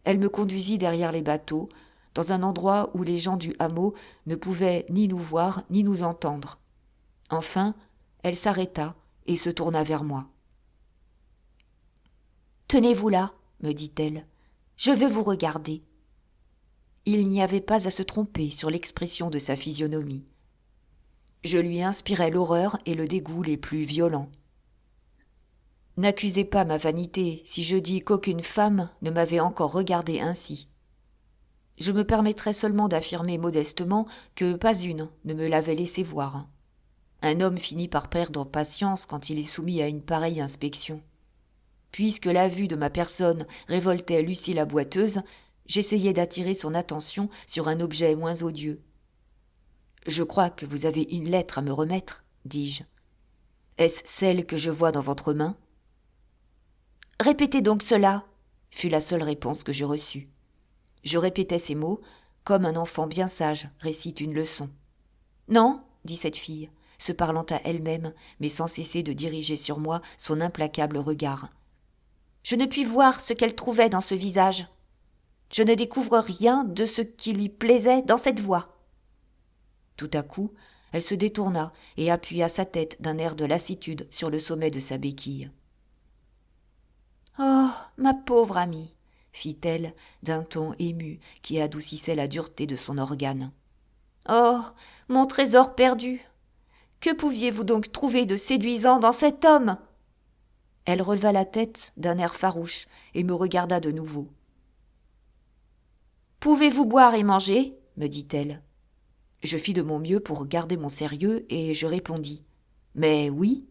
Elle me conduisit derrière les bateaux, dans un endroit où les gens du hameau ne pouvaient ni nous voir ni nous entendre. Enfin, elle s'arrêta et se tourna vers moi. « Tenez-vous là, me dit-elle, je veux vous regarder. » Il n'y avait pas à se tromper sur l'expression de sa physionomie. Je lui inspirais l'horreur et le dégoût les plus violents. N'accusez pas ma vanité si je dis qu'aucune femme ne m'avait encore regardé ainsi. Je me permettrai seulement d'affirmer modestement que pas une ne me l'avait laissé voir. Un homme finit par perdre patience quand il est soumis à une pareille inspection. Puisque la vue de ma personne révoltait Lucie la boiteuse, j'essayai d'attirer son attention sur un objet moins odieux. « Je crois que vous avez une lettre à me remettre, dis-je. »« Est-ce celle que je vois dans votre main ?» « Répétez donc cela » fut la seule réponse que je reçus. Je répétais ces mots, comme un enfant bien sage récite une leçon. « Non » dit cette fille, se parlant à elle-même, mais sans cesser de diriger sur moi son implacable regard. Je ne puis voir ce qu'elle trouvait dans ce visage. Je ne découvre rien de ce qui lui plaisait dans cette voix. Tout à coup, elle se détourna et appuya sa tête d'un air de lassitude sur le sommet de sa béquille. « Oh, ma pauvre amie !» fit-elle d'un ton ému qui adoucissait la dureté de son organe. « Oh, mon trésor perdu ! Que pouviez-vous donc trouver de séduisant dans cet homme ?» Elle releva la tête d'un air farouche et me regarda de nouveau. « Pouvez-vous boire et manger ?» me dit-elle. Je fis de mon mieux pour garder mon sérieux et je répondis. « Mais oui. »«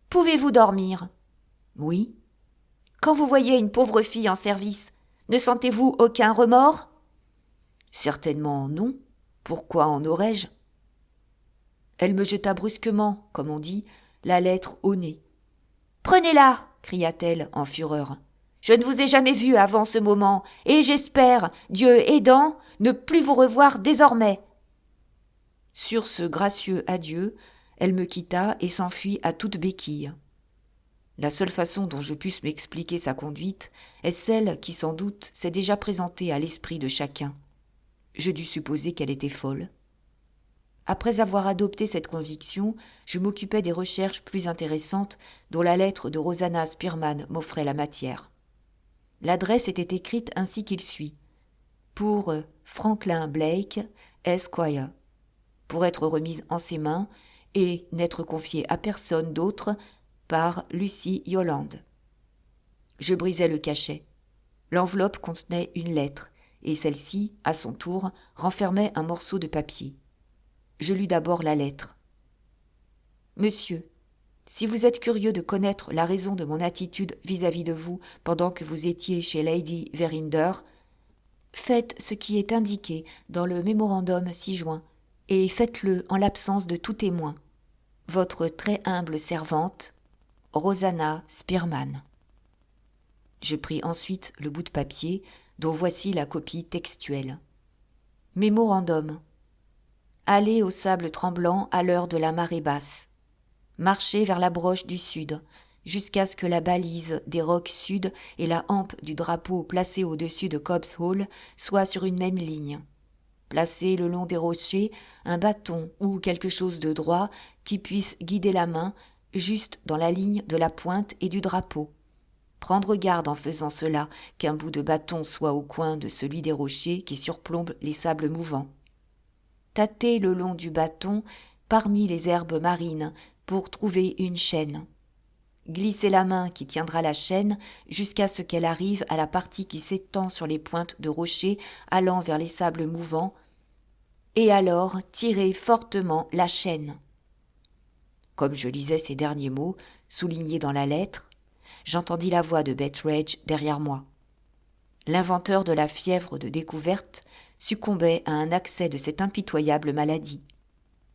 Pouvez-vous dormir ?»« Oui. »« Quand vous voyez une pauvre fille en service, ne sentez-vous aucun remords ?»« Certainement non. Pourquoi en aurais-je ?» Elle me jeta brusquement, comme on dit, la lettre au nez. « Prenez-la !» cria-t-elle en fureur. « Je ne vous ai jamais vu avant ce moment, et j'espère, Dieu aidant, ne plus vous revoir désormais. » Sur ce gracieux adieu, elle me quitta et s'enfuit à toute béquille. La seule façon dont je puisse m'expliquer sa conduite est celle qui, sans doute, s'est déjà présentée à l'esprit de chacun. Je dus supposer qu'elle était folle. Après avoir adopté cette conviction, je m'occupais des recherches plus intéressantes dont la lettre de Rosanna Spearman m'offrait la matière. L'adresse était écrite ainsi qu'il suit. Pour Franklin Blake, Esquire, pour être remise en ses mains et n'être confiée à personne d'autre par Lucy Yolande. Je brisai le cachet. L'enveloppe contenait une lettre, et celle-ci, à son tour, renfermait un morceau de papier. Je lus d'abord la lettre. « Monsieur, si vous êtes curieux de connaître la raison de mon attitude vis-à-vis de vous pendant que vous étiez chez Lady Verinder, faites ce qui est indiqué dans le mémorandum ci-joint, et faites-le en l'absence de tout témoin. Votre très humble servante, Rosanna Spearman. » Je pris ensuite le bout de papier, dont voici la copie textuelle. Mémorandum. Allez au sable tremblant à l'heure de la marée basse. Marchez vers la broche du sud, jusqu'à ce que la balise des rocs sud et la hampe du drapeau placé au-dessus de Cobb's Hall soient sur une même ligne. Placez le long des rochers un bâton ou quelque chose de droit qui puisse guider la main juste dans la ligne de la pointe et du drapeau. Prendre garde en faisant cela qu'un bout de bâton soit au coin de celui des rochers qui surplombent les sables mouvants. Tâtez le long du bâton parmi les herbes marines pour trouver une chaîne. Glissez la main qui tiendra la chaîne jusqu'à ce qu'elle arrive à la partie qui s'étend sur les pointes de rochers allant vers les sables mouvants, et alors tirez fortement la chaîne. Comme je lisais ces derniers mots, soulignés dans la lettre, j'entendis la voix de Betteredge derrière moi. L'inventeur de la fièvre de découverte succombait à un accès de cette impitoyable maladie.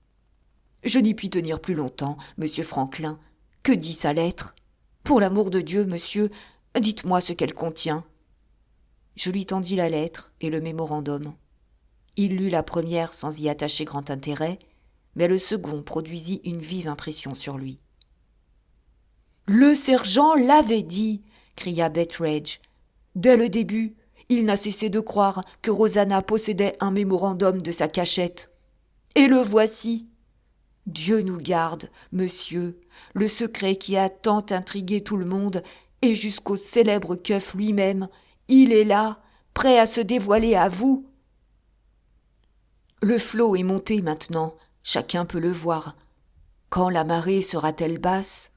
« Je n'y puis tenir plus longtemps, monsieur Franklin. Que dit sa lettre ? Pour l'amour de Dieu, monsieur, dites-moi ce qu'elle contient. » Je lui tendis la lettre et le mémorandum. Il lut la première sans y attacher grand intérêt, mais le second produisit une vive impression sur lui. « Le sergent l'avait dit !» cria Betteredge. « Dès le début, il n'a cessé de croire que Rosanna possédait un mémorandum de sa cachette. Et le voici. Dieu nous garde, monsieur, le secret qui a tant intrigué tout le monde, et jusqu'au célèbre keuf lui-même, il est là, prêt à se dévoiler à vous. Le flot est monté maintenant, chacun peut le voir. Quand la marée sera-t-elle basse ? »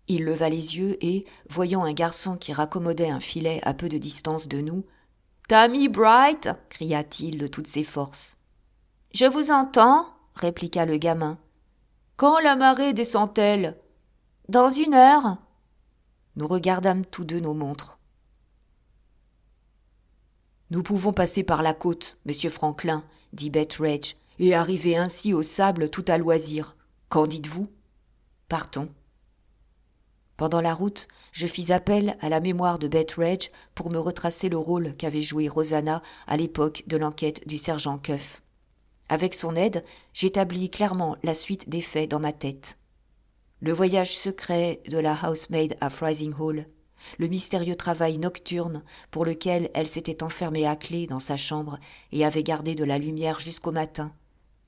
Il leva les yeux et, voyant un garçon qui raccommodait un filet à peu de distance de nous, « Tammy Bright !» cria-t-il de toutes ses forces. « Je vous entends » répliqua le gamin. « Quand la marée descend-elle ? » ?»« Dans 1 heure. » Nous regardâmes tous deux nos montres. « Nous pouvons passer par la côte, monsieur Franklin, » dit Betteredge, « et arriver ainsi au sable tout à loisir. Qu'en dites-vous ? Partons. » Pendant la route, je fis appel à la mémoire de Betteredge pour me retracer le rôle qu'avait joué Rosanna à l'époque de l'enquête du sergent Cuff. Avec son aide, j'établis clairement la suite des faits dans ma tête. Le voyage secret de la housemaid à Freising Hall, le mystérieux travail nocturne pour lequel elle s'était enfermée à clé dans sa chambre et avait gardé de la lumière jusqu'au matin,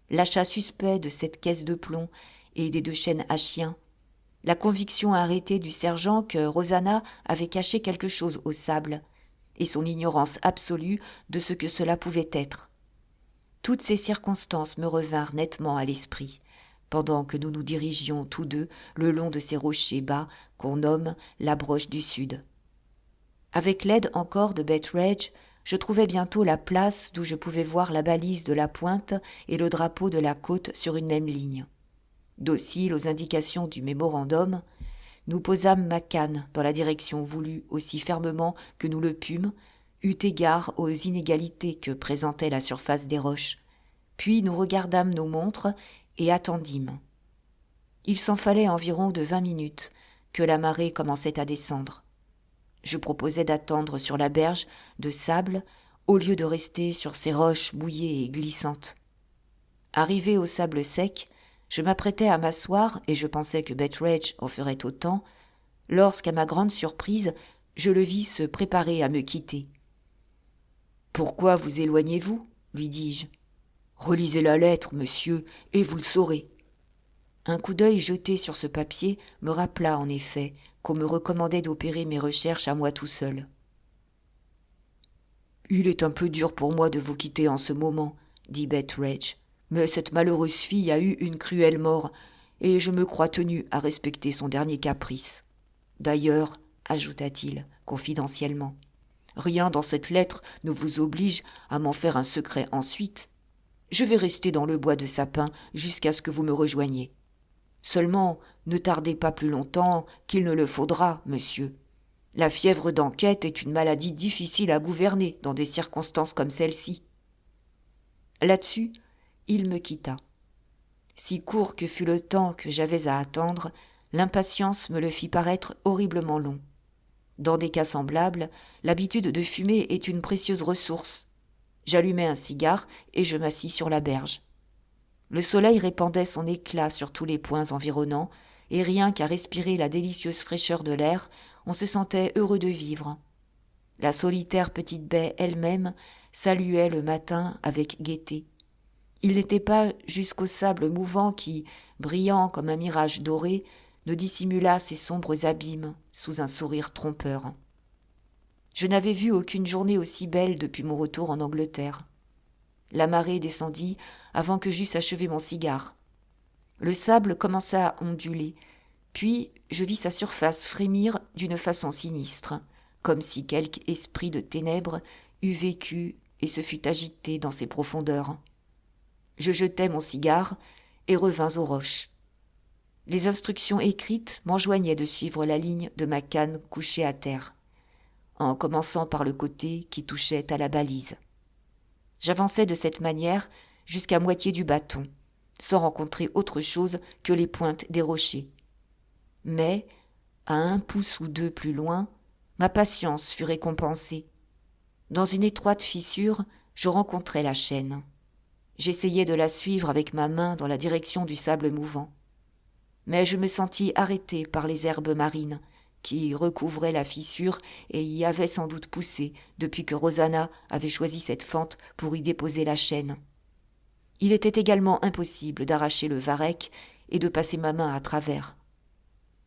l'achat suspect de cette caisse de plomb et des 2 chaînes à chien, la conviction arrêtée du sergent que Rosanna avait caché quelque chose au sable, et son ignorance absolue de ce que cela pouvait être. Toutes ces circonstances me revinrent nettement à l'esprit, pendant que nous nous dirigions tous deux le long de ces rochers bas qu'on nomme la broche du Sud. Avec l'aide encore de Betteredge, je trouvai bientôt la place d'où je pouvais voir la balise de la pointe et le drapeau de la côte sur une même ligne. Docile aux indications du mémorandum, nous posâmes ma canne dans la direction voulue aussi fermement que nous le pûmes, eut égard aux inégalités que présentait la surface des roches. Puis nous regardâmes nos montres et attendîmes. Il s'en fallait environ de 20 minutes que la marée commençait à descendre. Je proposai d'attendre sur la berge de sable au lieu de rester sur ces roches mouillées et glissantes. Arrivé au sable sec, je m'apprêtais à m'asseoir et je pensais que Betteredge en ferait autant, lorsqu'à ma grande surprise, je le vis se préparer à me quitter. « Pourquoi vous éloignez-vous » lui dis-je. « Relisez la lettre, monsieur, et vous le saurez. » Un coup d'œil jeté sur ce papier me rappela en effet qu'on me recommandait d'opérer mes recherches à moi tout seul. « Il est un peu dur pour moi de vous quitter en ce moment, » dit Betteredge. « Mais cette malheureuse fille a eu une cruelle mort, et je me crois tenu à respecter son dernier caprice. D'ailleurs, ajouta-t-il confidentiellement, rien dans cette lettre ne vous oblige à m'en faire un secret ensuite. Je vais rester dans le bois de sapin jusqu'à ce que vous me rejoigniez. Seulement, ne tardez pas plus longtemps qu'il ne le faudra, monsieur. La fièvre d'enquête est une maladie difficile à gouverner dans des circonstances comme celle-ci. » Là-dessus, il me quitta. Si court que fut le temps que j'avais à attendre, l'impatience me le fit paraître horriblement long. Dans des cas semblables, l'habitude de fumer est une précieuse ressource. J'allumai un cigare et je m'assis sur la berge. Le soleil répandait son éclat sur tous les points environnants, et rien qu'à respirer la délicieuse fraîcheur de l'air, on se sentait heureux de vivre. La solitaire petite baie elle-même saluait le matin avec gaieté. Il n'était pas jusqu'au sable mouvant qui, brillant comme un mirage doré, ne dissimulât ses sombres abîmes sous un sourire trompeur. Je n'avais vu aucune journée aussi belle depuis mon retour en Angleterre. La marée descendit avant que j'eusse achevé mon cigare. Le sable commença à onduler, puis je vis sa surface frémir d'une façon sinistre, comme si quelque esprit de ténèbres eût vécu et se fût agité dans ses profondeurs. Je jetai mon cigare et revins aux roches. Les instructions écrites m'enjoignaient de suivre la ligne de ma canne couchée à terre, en commençant par le côté qui touchait à la balise. J'avançai de cette manière jusqu'à moitié du bâton, sans rencontrer autre chose que les pointes des rochers. Mais, à 1 pouce ou 2 plus loin, ma patience fut récompensée. Dans une étroite fissure, je rencontrai la chaîne. J'essayai de la suivre avec ma main dans la direction du sable mouvant. Mais je me sentis arrêté par les herbes marines, qui recouvraient la fissure et y avaient sans doute poussé depuis que Rosanna avait choisi cette fente pour y déposer la chaîne. Il était également impossible d'arracher le varech et de passer ma main à travers.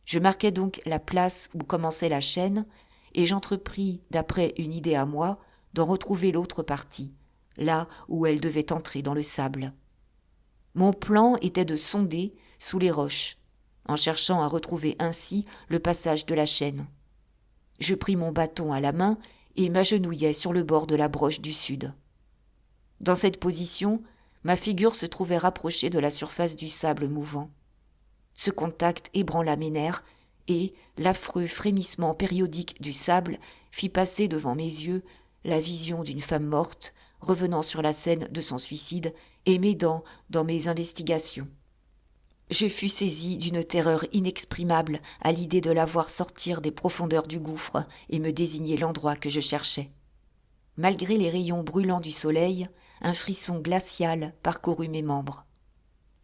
Je marquai donc la place où commençait la chaîne et j'entrepris, d'après une idée à moi, d'en retrouver l'autre partie, là où elle devait entrer dans le sable. Mon plan était de sonder sous les roches, en cherchant à retrouver ainsi le passage de la chaîne. Je pris mon bâton à la main et m'agenouillai sur le bord de la broche du Sud. Dans cette position, ma figure se trouvait rapprochée de la surface du sable mouvant. Ce contact ébranla mes nerfs et l'affreux frémissement périodique du sable fit passer devant mes yeux la vision d'une femme morte revenant sur la scène de son suicide et m'aidant dans mes investigations. Je fus saisie d'une terreur inexprimable à l'idée de la voir sortir des profondeurs du gouffre et me désigner l'endroit que je cherchais. Malgré les rayons brûlants du soleil, un frisson glacial parcourut mes membres.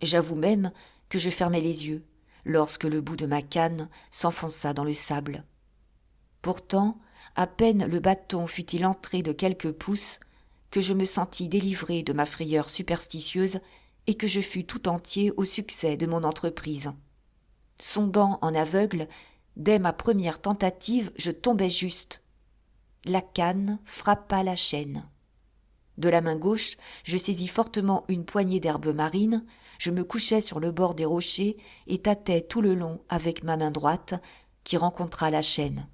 J'avoue même que je fermais les yeux lorsque le bout de ma canne s'enfonça dans le sable. Pourtant, à peine le bâton fut-il entré de quelques pouces que je me sentis délivrée de ma frayeur superstitieuse et que je fus tout entier au succès de mon entreprise. Sondant en aveugle, dès ma première tentative, je tombai juste. La canne frappa la chaîne. De la main gauche, je saisis fortement une poignée d'herbes marines, je me couchai sur le bord des rochers et tâtai tout le long avec ma main droite qui rencontra la chaîne.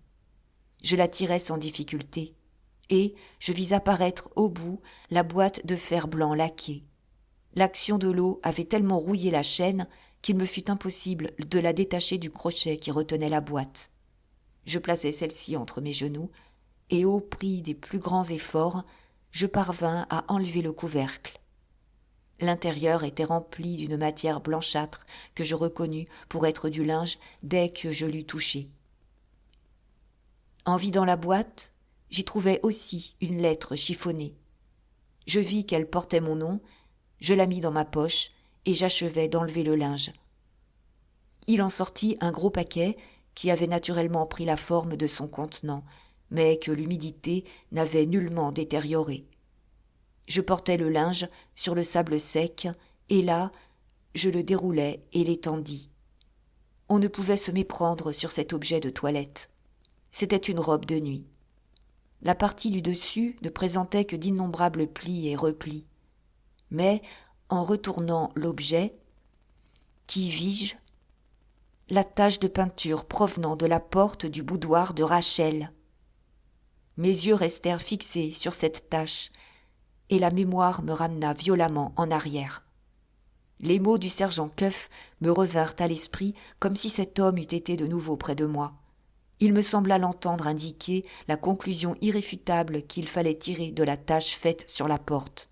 Je la tirai sans difficulté et je vis apparaître au bout la boîte de fer blanc laquée. L'action de l'eau avait tellement rouillé la chaîne qu'il me fut impossible de la détacher du crochet qui retenait la boîte. Je plaçai celle-ci entre mes genoux et au prix des plus grands efforts, je parvins à enlever le couvercle. L'intérieur était rempli d'une matière blanchâtre que je reconnus pour être du linge dès que je l'eus touché. En vidant la boîte, j'y trouvai aussi une lettre chiffonnée. Je vis qu'elle portait mon nom, je la mis dans ma poche et j'achevai d'enlever le linge. Il en sortit un gros paquet qui avait naturellement pris la forme de son contenant, mais que l'humidité n'avait nullement détérioré. Je portai le linge sur le sable sec, et là, je le déroulai et l'étendis. On ne pouvait se méprendre sur cet objet de toilette. C'était une robe de nuit. La partie du dessus ne présentait que d'innombrables plis et replis. Mais, en retournant l'objet, qui vis-je ? La tache de peinture provenant de la porte du boudoir de Rachel. Mes yeux restèrent fixés sur cette tache, et la mémoire me ramena violemment en arrière. Les mots du sergent Cuff me revinrent à l'esprit comme si cet homme eût été de nouveau près de moi. Il me sembla l'entendre indiquer la conclusion irréfutable qu'il fallait tirer de la tache faite sur la porte.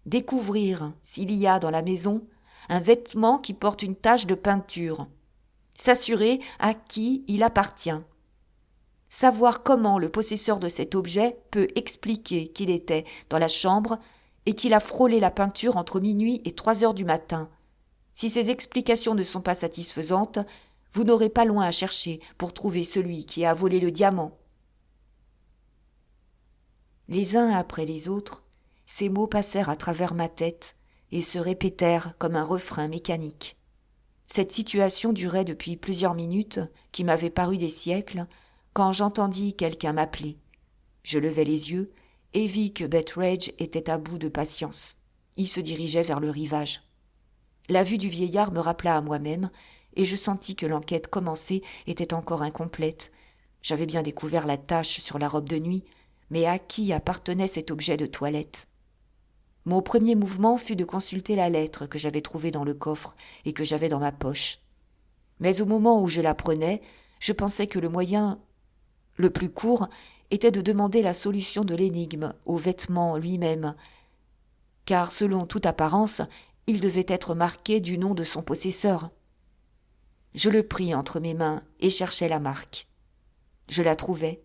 Découvrir s'il y a dans la maison un vêtement qui porte une tache de peinture. S'assurer à qui il appartient. Savoir comment le possesseur de cet objet peut expliquer qu'il était dans la chambre et qu'il a frôlé la peinture entre minuit et 3 heures du matin. Si ces explications ne sont pas satisfaisantes, vous n'aurez pas loin à chercher pour trouver celui qui a volé le diamant. Les uns après les autres, ces mots passèrent à travers ma tête et se répétèrent comme un refrain mécanique. Cette situation durait depuis plusieurs minutes, qui m'avaient paru des siècles, quand j'entendis quelqu'un m'appeler. Je levai les yeux et vis que Betteredge était à bout de patience. Il se dirigeait vers le rivage. La vue du vieillard me rappela à moi-même, et je sentis que l'enquête commencée était encore incomplète. J'avais bien découvert la tache sur la robe de nuit, mais à qui appartenait cet objet de toilette ? Mon premier mouvement fut de consulter la lettre que j'avais trouvée dans le coffre et que j'avais dans ma poche. Mais au moment où je la prenais, je pensais que le moyen le plus court était de demander la solution de l'énigme au vêtement lui-même, car selon toute apparence, il devait être marqué du nom de son possesseur. Je le pris entre mes mains et cherchai la marque. Je la trouvai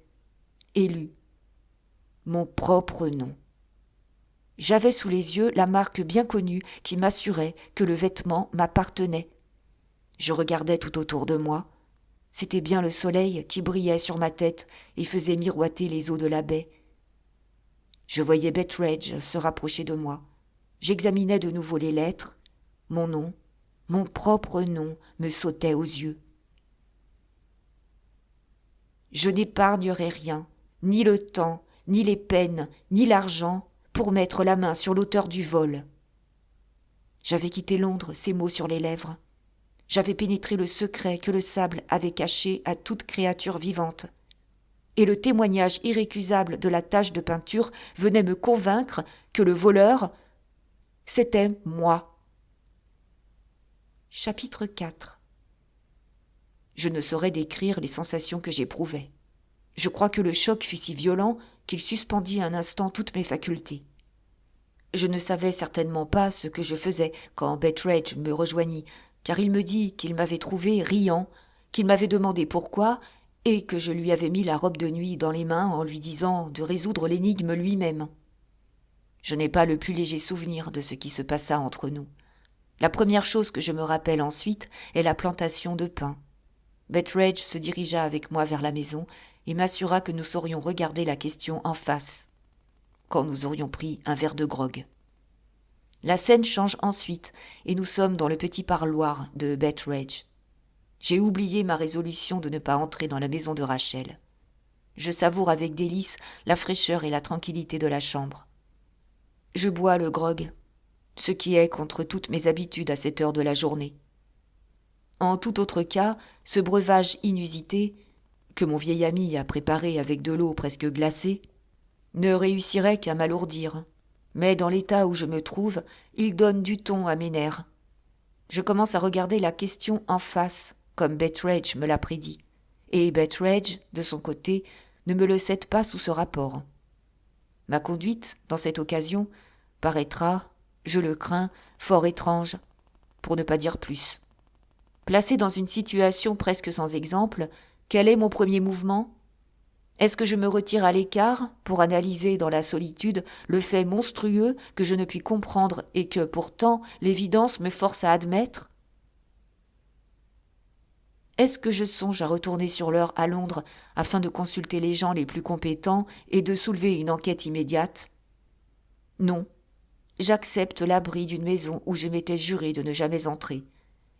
et lus mon propre nom. J'avais sous les yeux la marque bien connue qui m'assurait que le vêtement m'appartenait. Je regardais tout autour de moi. C'était bien le soleil qui brillait sur ma tête et faisait miroiter les eaux de la baie. Je voyais Betteredge se rapprocher de moi. J'examinais de nouveau les lettres. Mon nom, mon propre nom, me sautait aux yeux. Je n'épargnerai rien, ni le temps, ni les peines, ni l'argent, pour mettre la main sur l'auteur du vol. J'avais quitté Londres, ces mots sur les lèvres. J'avais pénétré le secret que le sable avait caché à toute créature vivante. Et le témoignage irrécusable de la tache de peinture venait me convaincre que le voleur, c'était moi. Chapitre 4. Je ne saurais décrire les sensations que j'éprouvais. Je crois que le choc fut si violent qu'il suspendit un instant toutes mes facultés. Je ne savais certainement pas ce que je faisais quand Betteredge me rejoignit, car il me dit qu'il m'avait trouvé riant, qu'il m'avait demandé pourquoi, et que je lui avais mis la robe de nuit dans les mains en lui disant de résoudre l'énigme lui-même. Je n'ai pas le plus léger souvenir de ce qui se passa entre nous. La première chose que je me rappelle ensuite est la plantation de pins. Betteredge se dirigea avec moi vers la maison et m'assura que nous saurions regarder la question en face, quand nous aurions pris un verre de grog. La scène change ensuite et nous sommes dans le petit parloir de Betteredge. J'ai oublié ma résolution de ne pas entrer dans la maison de Rachel. Je savoure avec délice la fraîcheur et la tranquillité de la chambre. Je bois le grog, ce qui est contre toutes mes habitudes à cette heure de la journée. En tout autre cas, ce breuvage inusité, que mon vieil ami a préparé avec de l'eau presque glacée, ne réussirait qu'à m'alourdir. Mais dans l'état où je me trouve, il donne du ton à mes nerfs. Je commence à regarder la question en face, comme Betteredge me l'a prédit. Et Betteredge, de son côté, ne me le cède pas sous ce rapport. Ma conduite, dans cette occasion, paraîtra, je le crains, fort étrange, pour ne pas dire plus. Placé dans une situation presque sans exemple, quel est mon premier mouvement ? Est-ce que je me retire à l'écart pour analyser dans la solitude le fait monstrueux que je ne puis comprendre et que, pourtant, l'évidence me force à admettre ? Est-ce que je songe à retourner sur l'heure à Londres afin de consulter les gens les plus compétents et de soulever une enquête immédiate ? Non. J'accepte l'abri d'une maison où je m'étais juré de ne jamais entrer,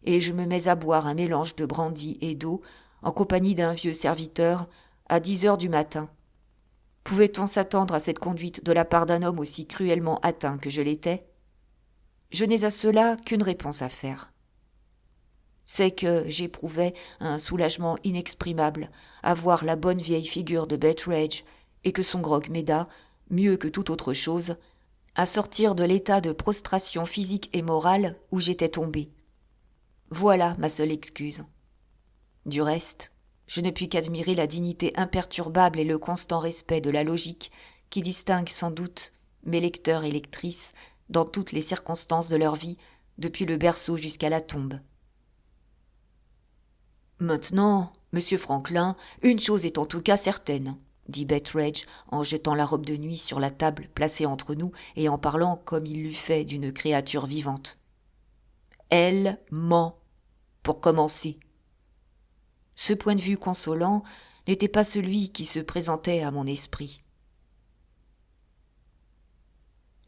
et je me mets à boire un mélange de brandy et d'eau en compagnie d'un vieux serviteur à 10 heures du matin. Pouvait-on s'attendre à cette conduite de la part d'un homme aussi cruellement atteint que je l'étais ? Je n'ai à cela qu'une réponse à faire. C'est que j'éprouvais un soulagement inexprimable à voir la bonne vieille figure de Betteredge et que son grog m'aida, mieux que toute autre chose, à sortir de l'état de prostration physique et morale où j'étais tombé. Voilà ma seule excuse. Du reste, je ne puis qu'admirer la dignité imperturbable et le constant respect de la logique qui distingue sans doute mes lecteurs et lectrices dans toutes les circonstances de leur vie, depuis le berceau jusqu'à la tombe. Maintenant, monsieur Franklin, une chose est en tout cas certaine, dit Betteredge en jetant la robe de nuit sur la table placée entre nous et en parlant comme il l'eût fait d'une créature vivante. Elle ment, pour commencer. Ce point de vue consolant n'était pas celui qui se présentait à mon esprit.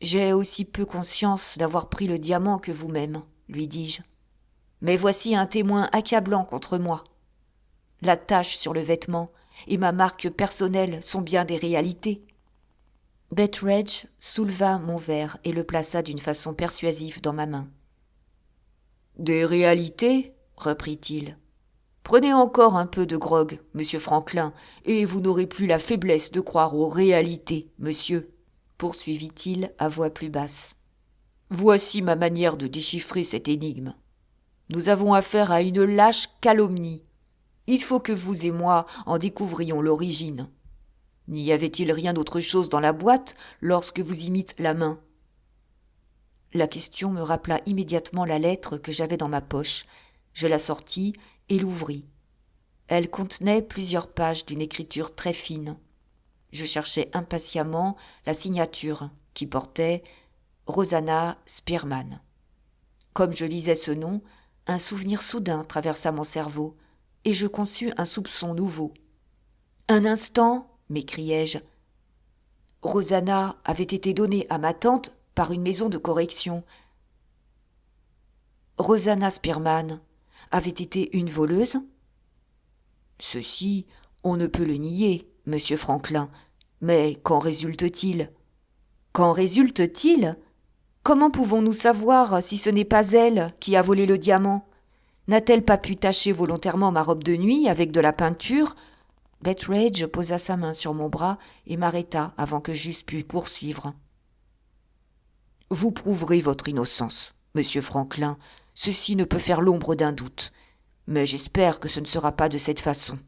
J'ai aussi peu conscience d'avoir pris le diamant que vous-même, lui dis-je. Mais voici un témoin accablant contre moi. La tache sur le vêtement et ma marque personnelle sont bien des réalités. Betteredge souleva mon verre et le plaça d'une façon persuasive dans ma main. « Des réalités ?» reprit-il. « Prenez encore un peu de grog, monsieur Franklin, et vous n'aurez plus la faiblesse de croire aux réalités, monsieur, » poursuivit-il à voix plus basse. « Voici ma manière de déchiffrer cette énigme. Nous avons affaire à une lâche calomnie. Il faut que vous et moi en découvrions l'origine. N'y avait-il rien d'autre chose dans la boîte lorsque vous y mîtes la main ? » La question me rappela immédiatement la lettre que j'avais dans ma poche. Je la sortis et l'ouvris. Elle contenait plusieurs pages d'une écriture très fine. Je cherchais impatiemment la signature qui portait « Rosanna Spearman ». Comme je lisais ce nom, un souvenir soudain traversa mon cerveau et je conçus un soupçon nouveau. « Un instant !» m'écriai-je. « Rosanna avait été donnée à ma tante par une maison de correction. Rosanna Spearman avait été une voleuse ? Ceci, on ne peut le nier, monsieur Franklin, mais qu'en résulte-t-il ? Qu'en résulte-t-il ? Comment pouvons-nous savoir si ce n'est pas elle qui a volé le diamant ? N'a-t-elle pas pu tacher volontairement ma robe de nuit avec de la peinture ? Betteredge posa sa main sur mon bras et m'arrêta avant que j'eusse pu poursuivre. Vous prouverez votre innocence, monsieur Franklin. Ceci ne peut faire l'ombre d'un doute. Mais j'espère que ce ne sera pas de cette façon.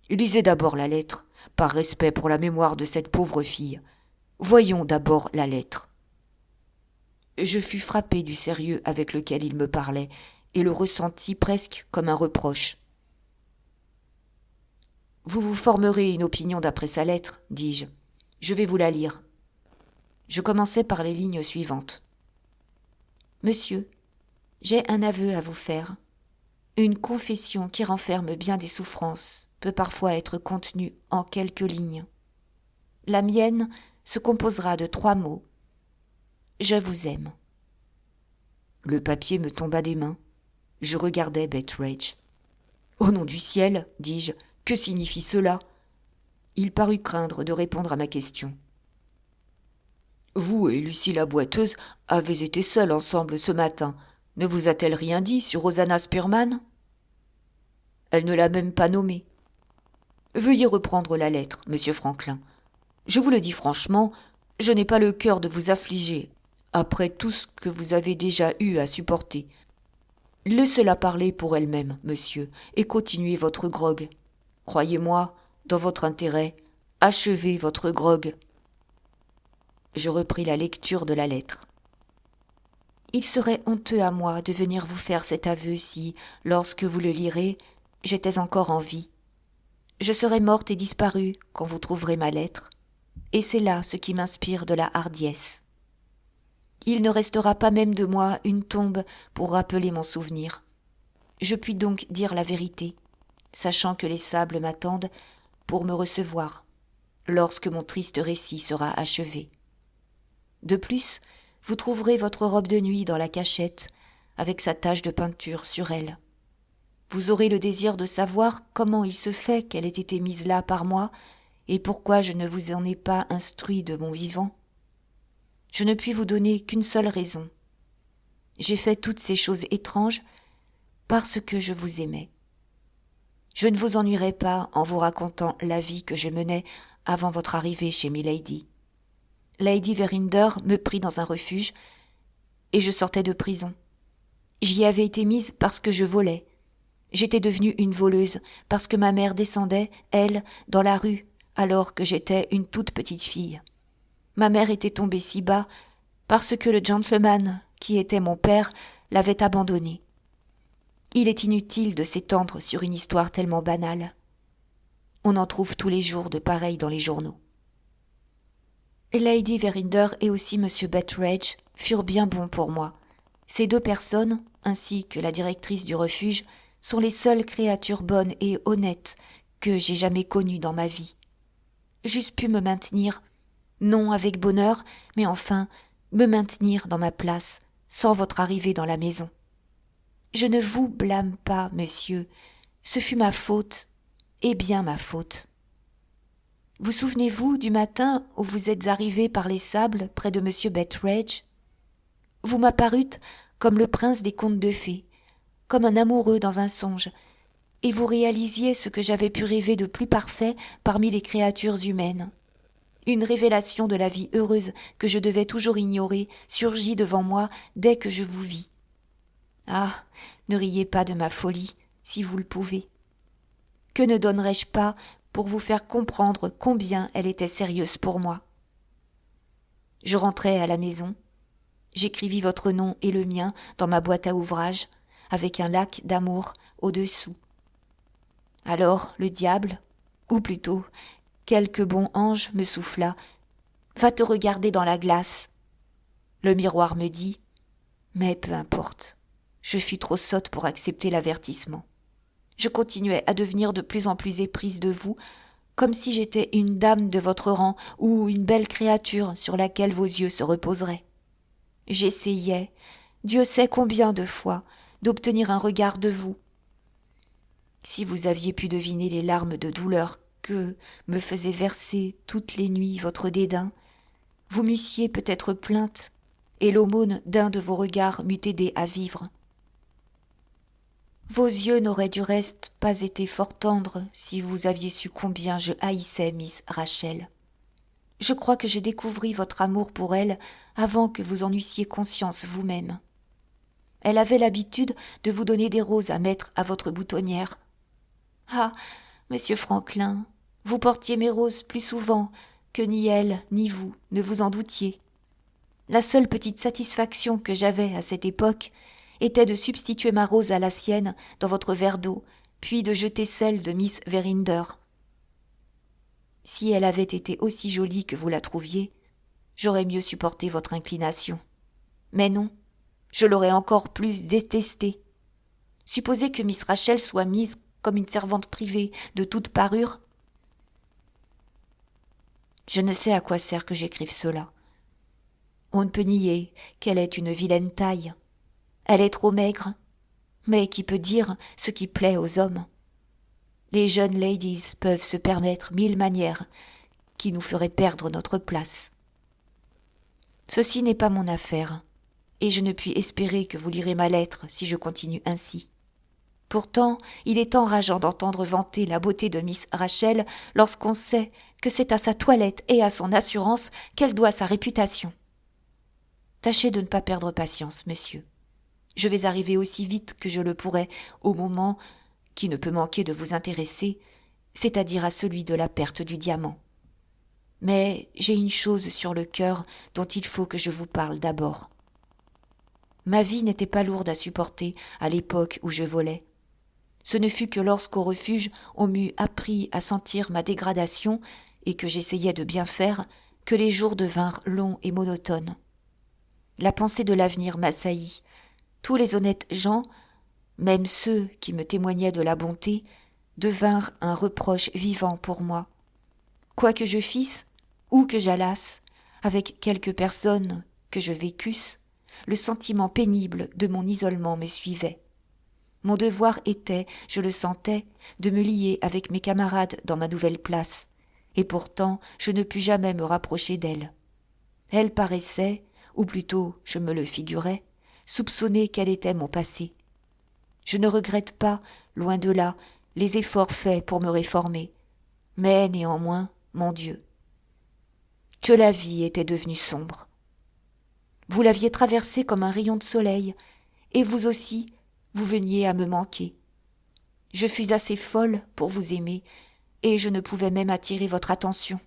Lisez d'abord la lettre, par respect pour la mémoire de cette pauvre fille. Voyons d'abord la lettre. Je fus frappé du sérieux avec lequel il me parlait, et le ressentis presque comme un reproche. « Vous vous formerez une opinion d'après sa lettre, dis-je. Je vais vous la lire. » Je commençai par les lignes suivantes. « Monsieur, j'ai un aveu à vous faire. Une confession qui renferme bien des souffrances peut parfois être contenue en quelques lignes. La mienne se composera de 3 mots. Je vous aime. » Le papier me tomba des mains. Je regardai Betteredge. « Au nom du ciel, dis-je, que signifie cela ?» Il parut craindre de répondre à ma question. « Vous et Lucie la boiteuse avez été seuls ensemble ce matin. Ne vous a-t-elle rien dit sur Rosanna Spearman ?»« Elle ne l'a même pas nommée. » « Veuillez reprendre la lettre, monsieur Franklin. Je vous le dis franchement, je n'ai pas le cœur de vous affliger, après tout ce que vous avez déjà eu à supporter. Laissez-la parler pour elle-même, monsieur, et continuez votre grog. Croyez-moi, dans votre intérêt, achevez votre grog. » Je repris la lecture de la lettre. « Il serait honteux à moi de venir vous faire cet aveu si, lorsque vous le lirez, j'étais encore en vie. Je serai morte et disparue quand vous trouverez ma lettre, et c'est là ce qui m'inspire de la hardiesse. Il ne restera pas même de moi une tombe pour rappeler mon souvenir. Je puis donc dire la vérité, sachant que les sables m'attendent pour me recevoir, lorsque mon triste récit sera achevé. De plus, vous trouverez votre robe de nuit dans la cachette, avec sa tache de peinture sur elle. Vous aurez le désir de savoir comment il se fait qu'elle ait été mise là par moi, et pourquoi je ne vous en ai pas instruit de mon vivant. Je ne puis vous donner qu'une seule raison. J'ai fait toutes ces choses étranges parce que je vous aimais. Je ne vous ennuierai pas en vous racontant la vie que je menais avant votre arrivée chez Milady. Lady Verinder me prit dans un refuge, et je sortais de prison. J'y avais été mise parce que je volais. J'étais devenue une voleuse parce que ma mère descendait, elle, dans la rue, alors que j'étais une toute petite fille. Ma mère était tombée si bas parce que le gentleman, qui était mon père, l'avait abandonnée. Il est inutile de s'étendre sur une histoire tellement banale. On en trouve tous les jours de pareils dans les journaux. Lady Verinder et aussi Monsieur Betteredge furent bien bons pour moi. Ces 2 personnes, ainsi que la directrice du refuge, sont les seules créatures bonnes et honnêtes que j'ai jamais connues dans ma vie. J'eusse pu me maintenir, non avec bonheur, mais enfin me maintenir dans ma place, sans votre arrivée dans la maison. Je ne vous blâme pas, monsieur, ce fut ma faute, et bien ma faute. Vous souvenez-vous du matin où vous êtes arrivé par les sables près de monsieur Betteredge ? Vous m'apparûtes comme le prince des contes de fées, comme un amoureux dans un songe, et vous réalisiez ce que j'avais pu rêver de plus parfait parmi les créatures humaines. Une révélation de la vie heureuse que je devais toujours ignorer surgit devant moi dès que je vous vis. Ah, ne riez pas de ma folie, si vous le pouvez. Que ne donnerais-je pas pour vous faire comprendre combien elle était sérieuse pour moi. Je rentrai à la maison. J'écrivis votre nom et le mien dans ma boîte à ouvrage, avec un lac d'amour au-dessous. Alors le diable, ou plutôt quelque bon ange me souffla « Va te regarder dans la glace !» Le miroir me dit « Mais peu importe, je fus trop sotte pour accepter l'avertissement. Je continuais à devenir de plus en plus éprise de vous, comme si j'étais une dame de votre rang ou une belle créature sur laquelle vos yeux se reposeraient. J'essayais, Dieu sait combien de fois, d'obtenir un regard de vous. Si vous aviez pu deviner les larmes de douleur que me faisait verser toutes les nuits votre dédain, vous m'eussiez peut-être plainte, et l'aumône d'un de vos regards m'eût aidé à vivre. Vos yeux n'auraient du reste pas été fort tendres si vous aviez su combien je haïssais Miss Rachel. Je crois que j'ai découvert votre amour pour elle avant que vous en eussiez conscience vous-même. Elle avait l'habitude de vous donner des roses à mettre à votre boutonnière. Ah, monsieur Franklin, vous portiez mes roses plus souvent que ni elle ni vous ne vous en doutiez. La seule petite satisfaction que j'avais à cette époque était de substituer ma rose à la sienne dans votre verre d'eau, puis de jeter celle de Miss Verinder. Si elle avait été aussi jolie que vous la trouviez, j'aurais mieux supporté votre inclination. Mais non, je l'aurais encore plus détestée. Supposez que Miss Rachel soit mise comme une servante privée de toute parure. Je ne sais à quoi sert que j'écrive cela. On ne peut nier qu'elle est une vilaine taille. Elle est trop maigre. Mais qui peut dire ce qui plaît aux hommes? Les jeunes ladies peuvent se permettre 1000 manières qui nous feraient perdre notre place. Ceci n'est pas mon affaire, et je ne puis espérer que vous lirez ma lettre si je continue ainsi. Pourtant, il est enrageant d'entendre vanter la beauté de Miss Rachel lorsqu'on sait que c'est à sa toilette et à son assurance qu'elle doit sa réputation. Tâchez de ne pas perdre patience, monsieur. Je vais arriver aussi vite que je le pourrai au moment qui ne peut manquer de vous intéresser, c'est-à-dire à celui de la perte du diamant. Mais j'ai une chose sur le cœur dont il faut que je vous parle d'abord. Ma vie n'était pas lourde à supporter à l'époque où je volais. Ce ne fut que lorsqu'au refuge on m'eut appris à sentir ma dégradation et que j'essayais de bien faire que les jours devinrent longs et monotones. La pensée de l'avenir m'assaillit. Tous les honnêtes gens, même ceux qui me témoignaient de la bonté, devinrent un reproche vivant pour moi. Quoi que je fisse, où que j'allasse, avec quelques personnes que je vécusse, le sentiment pénible de mon isolement me suivait. Mon devoir était, je le sentais, de me lier avec mes camarades dans ma nouvelle place, et pourtant je ne pus jamais me rapprocher d'elle. Elle paraissait, ou plutôt je me le figurais, soupçonner quel était mon passé. Je ne regrette pas, loin de là, les efforts faits pour me réformer, mais néanmoins, mon Dieu, que la vie était devenue sombre. Vous l'aviez traversée comme un rayon de soleil, et vous aussi, vous veniez à me manquer. Je fus assez folle pour vous aimer, et je ne pouvais même attirer votre attention.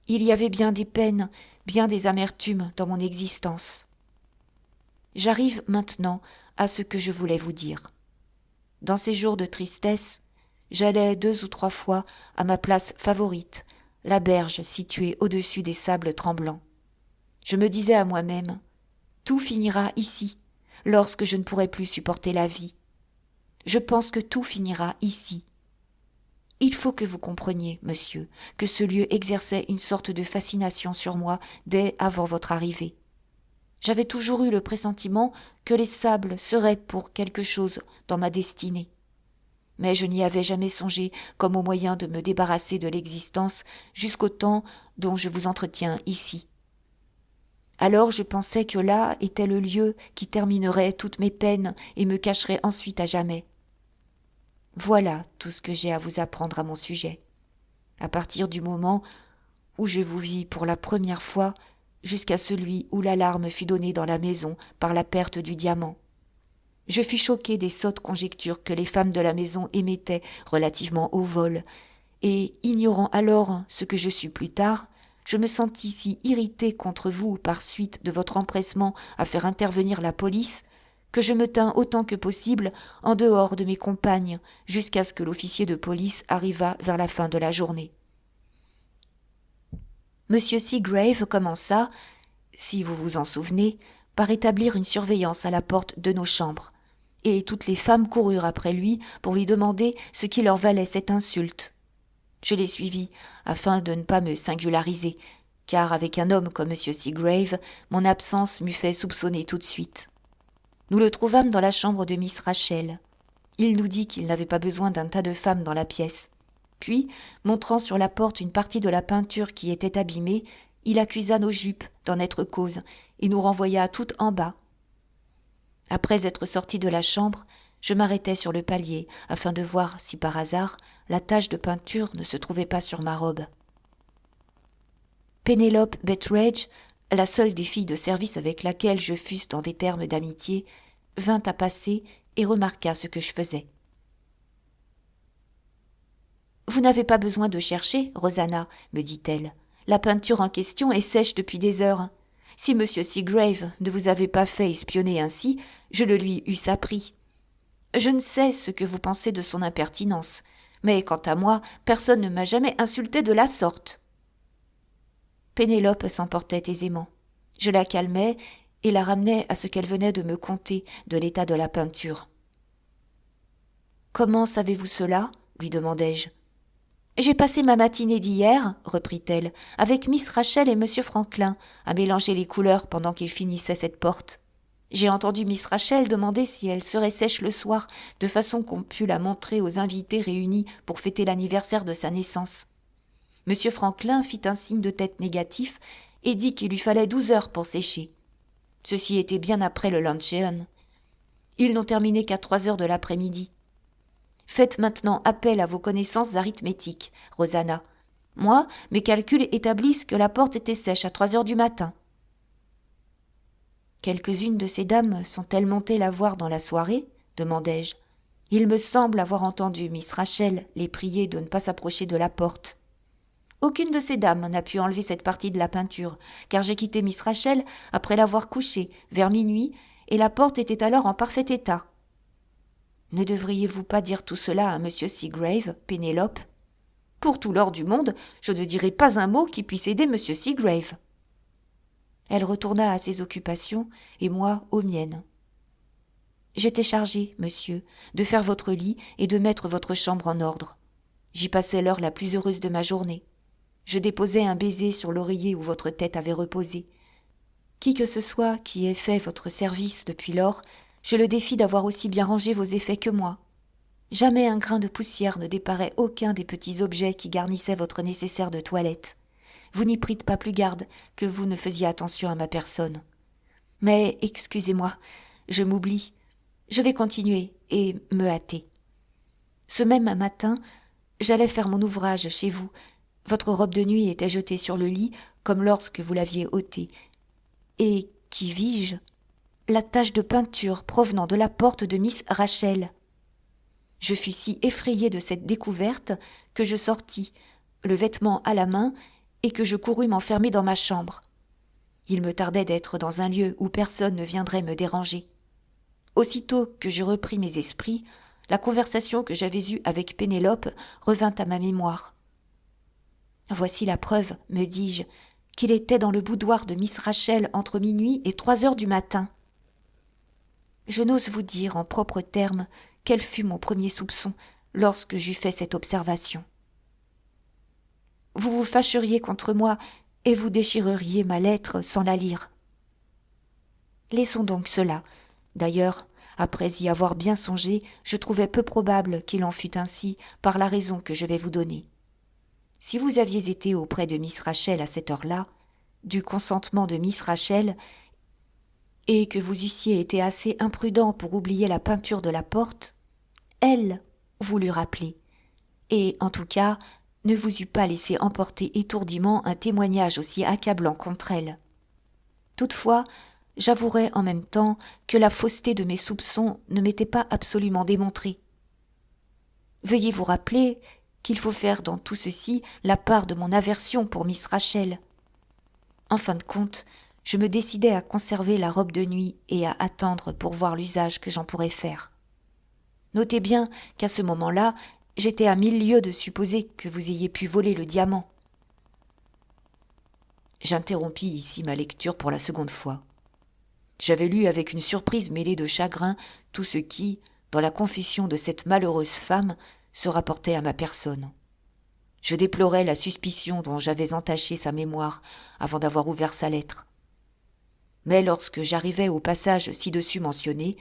Il y avait bien des peines, bien des amertumes dans mon existence. J'arrive maintenant à ce que je voulais vous dire. Dans ces jours de tristesse, j'allais 2 ou 3 fois à ma place favorite, la berge située au-dessus des sables tremblants. Je me disais à moi-même, tout finira ici, lorsque je ne pourrai plus supporter la vie. Je pense que tout finira ici. Il faut que vous compreniez, monsieur, que ce lieu exerçait une sorte de fascination sur moi dès avant votre arrivée. J'avais toujours eu le pressentiment que les sables seraient pour quelque chose dans ma destinée. Mais je n'y avais jamais songé comme au moyen de me débarrasser de l'existence jusqu'au temps dont je vous entretiens ici. Alors je pensais que là était le lieu qui terminerait toutes mes peines et me cacherait ensuite à jamais. Voilà tout ce que j'ai à vous apprendre à mon sujet. À partir du moment où je vous vis pour la première fois, jusqu'à celui où l'alarme fut donnée dans la maison par la perte du diamant. Je fus choquée des sottes conjectures que les femmes de la maison émettaient relativement au vol, et, ignorant alors ce que je sus plus tard, je me sentis si irritée contre vous par suite de votre empressement à faire intervenir la police, que je me tins autant que possible en dehors de mes compagnes, jusqu'à ce que l'officier de police arrivât vers la fin de la journée. Monsieur Seagrave commença, si vous vous en souvenez, par établir une surveillance à la porte de nos chambres, et toutes les femmes coururent après lui pour lui demander ce qui leur valait cette insulte. Je les suivis, afin de ne pas me singulariser, car avec un homme comme monsieur Seagrave, mon absence m'eût fait soupçonner tout de suite. Nous le trouvâmes dans la chambre de Miss Rachel. Il nous dit qu'il n'avait pas besoin d'un tas de femmes dans la pièce. Puis, montrant sur la porte une partie de la peinture qui était abîmée, il accusa nos jupes d'en être cause et nous renvoya toutes en bas. Après être sorti de la chambre, je m'arrêtai sur le palier afin de voir si par hasard la tache de peinture ne se trouvait pas sur ma robe. Pénélope Betteredge, la seule des filles de service avec laquelle je fusse dans des termes d'amitié, vint à passer et remarqua ce que je faisais. « Vous n'avez pas besoin de chercher, Rosanna, me dit-elle. La peinture en question est sèche depuis des heures. Si M. Seagrave ne vous avait pas fait espionner ainsi, je le lui eusse appris. Je ne sais ce que vous pensez de son impertinence, mais quant à moi, personne ne m'a jamais insulté de la sorte. » Pénélope s'emportait aisément. Je la calmais et la ramenais à ce qu'elle venait de me conter de l'état de la peinture. « Comment savez-vous cela ?» lui demandai-je. « J'ai passé ma matinée d'hier, reprit-elle, avec Miss Rachel et M. Franklin, à mélanger les couleurs pendant qu'ils finissaient cette porte. J'ai entendu Miss Rachel demander si elle serait sèche le soir, de façon qu'on pût la montrer aux invités réunis pour fêter l'anniversaire de sa naissance. M. Franklin fit un signe de tête négatif et dit qu'il lui fallait 12 heures pour sécher. Ceci était bien après le luncheon. Ils n'ont terminé qu'à 3 heures de l'après-midi. Faites maintenant appel à vos connaissances arithmétiques, Rosanna. Moi, mes calculs établissent que la porte était sèche à 3 heures du matin. » « Quelques-unes de ces dames sont-elles montées la voir dans la soirée ?» demandai-je. « Il me semble avoir entendu Miss Rachel les prier de ne pas s'approcher de la porte. » « Aucune de ces dames n'a pu enlever cette partie de la peinture, car j'ai quitté Miss Rachel après l'avoir couchée, vers minuit, et la porte était alors en parfait état. » « Ne devriez-vous pas dire tout cela à M. Seagrave, Pénélope ? » ?»« Pour tout l'or du monde, je ne dirai pas un mot qui puisse aider M. Seagrave. » Elle retourna à ses occupations et moi aux miennes. « J'étais chargée, monsieur, de faire votre lit et de mettre votre chambre en ordre. J'y passais l'heure la plus heureuse de ma journée. Je déposais un baiser sur l'oreiller où votre tête avait reposé. Qui que ce soit qui ait fait votre service depuis lors, je le défie d'avoir aussi bien rangé vos effets que moi. Jamais un grain de poussière ne déparait aucun des petits objets qui garnissaient votre nécessaire de toilette. Vous n'y prîtes pas plus garde que vous ne faisiez attention à ma personne. Mais excusez-moi, je m'oublie. Je vais continuer et me hâter. Ce même matin, j'allais faire mon ouvrage chez vous. Votre robe de nuit était jetée sur le lit, comme lorsque vous l'aviez ôtée. Et qui vis-je ? La tache de peinture provenant de la porte de Miss Rachel. Je fus si effrayée de cette découverte que je sortis, le vêtement à la main, et que je courus m'enfermer dans ma chambre. Il me tardait d'être dans un lieu où personne ne viendrait me déranger. Aussitôt que je repris mes esprits, la conversation que j'avais eue avec Pénélope revint à ma mémoire. « Voici la preuve, me dis-je, qu'il était dans le boudoir de Miss Rachel entre minuit et 3 heures du matin. » Je n'ose vous dire en propres termes quel fut mon premier soupçon lorsque j'eus fait cette observation. Vous vous fâcheriez contre moi et vous déchireriez ma lettre sans la lire. Laissons donc cela. D'ailleurs, après y avoir bien songé, je trouvais peu probable qu'il en fût ainsi par la raison que je vais vous donner. Si vous aviez été auprès de Miss Rachel à cette heure-là, du consentement de Miss Rachel, et que vous eussiez été assez imprudent pour oublier la peinture de la porte, elle vous l'eût rappelé, et en tout cas ne vous eût pas laissé emporter étourdiment un témoignage aussi accablant contre elle. Toutefois, j'avouerai en même temps que la fausseté de mes soupçons ne m'était pas absolument démontrée. Veuillez vous rappeler qu'il faut faire dans tout ceci la part de mon aversion pour Miss Rachel. En fin de compte, je me décidai à conserver la robe de nuit et à attendre pour voir l'usage que j'en pourrais faire. Notez bien qu'à ce moment-là, j'étais à 1000 lieues de supposer que vous ayez pu voler le diamant. J'interrompis ici ma lecture pour la seconde fois. J'avais lu avec une surprise mêlée de chagrin tout ce qui, dans la confession de cette malheureuse femme, se rapportait à ma personne. Je déplorais la suspicion dont j'avais entaché sa mémoire avant d'avoir ouvert sa lettre. Mais lorsque j'arrivai au passage ci-dessus mentionné,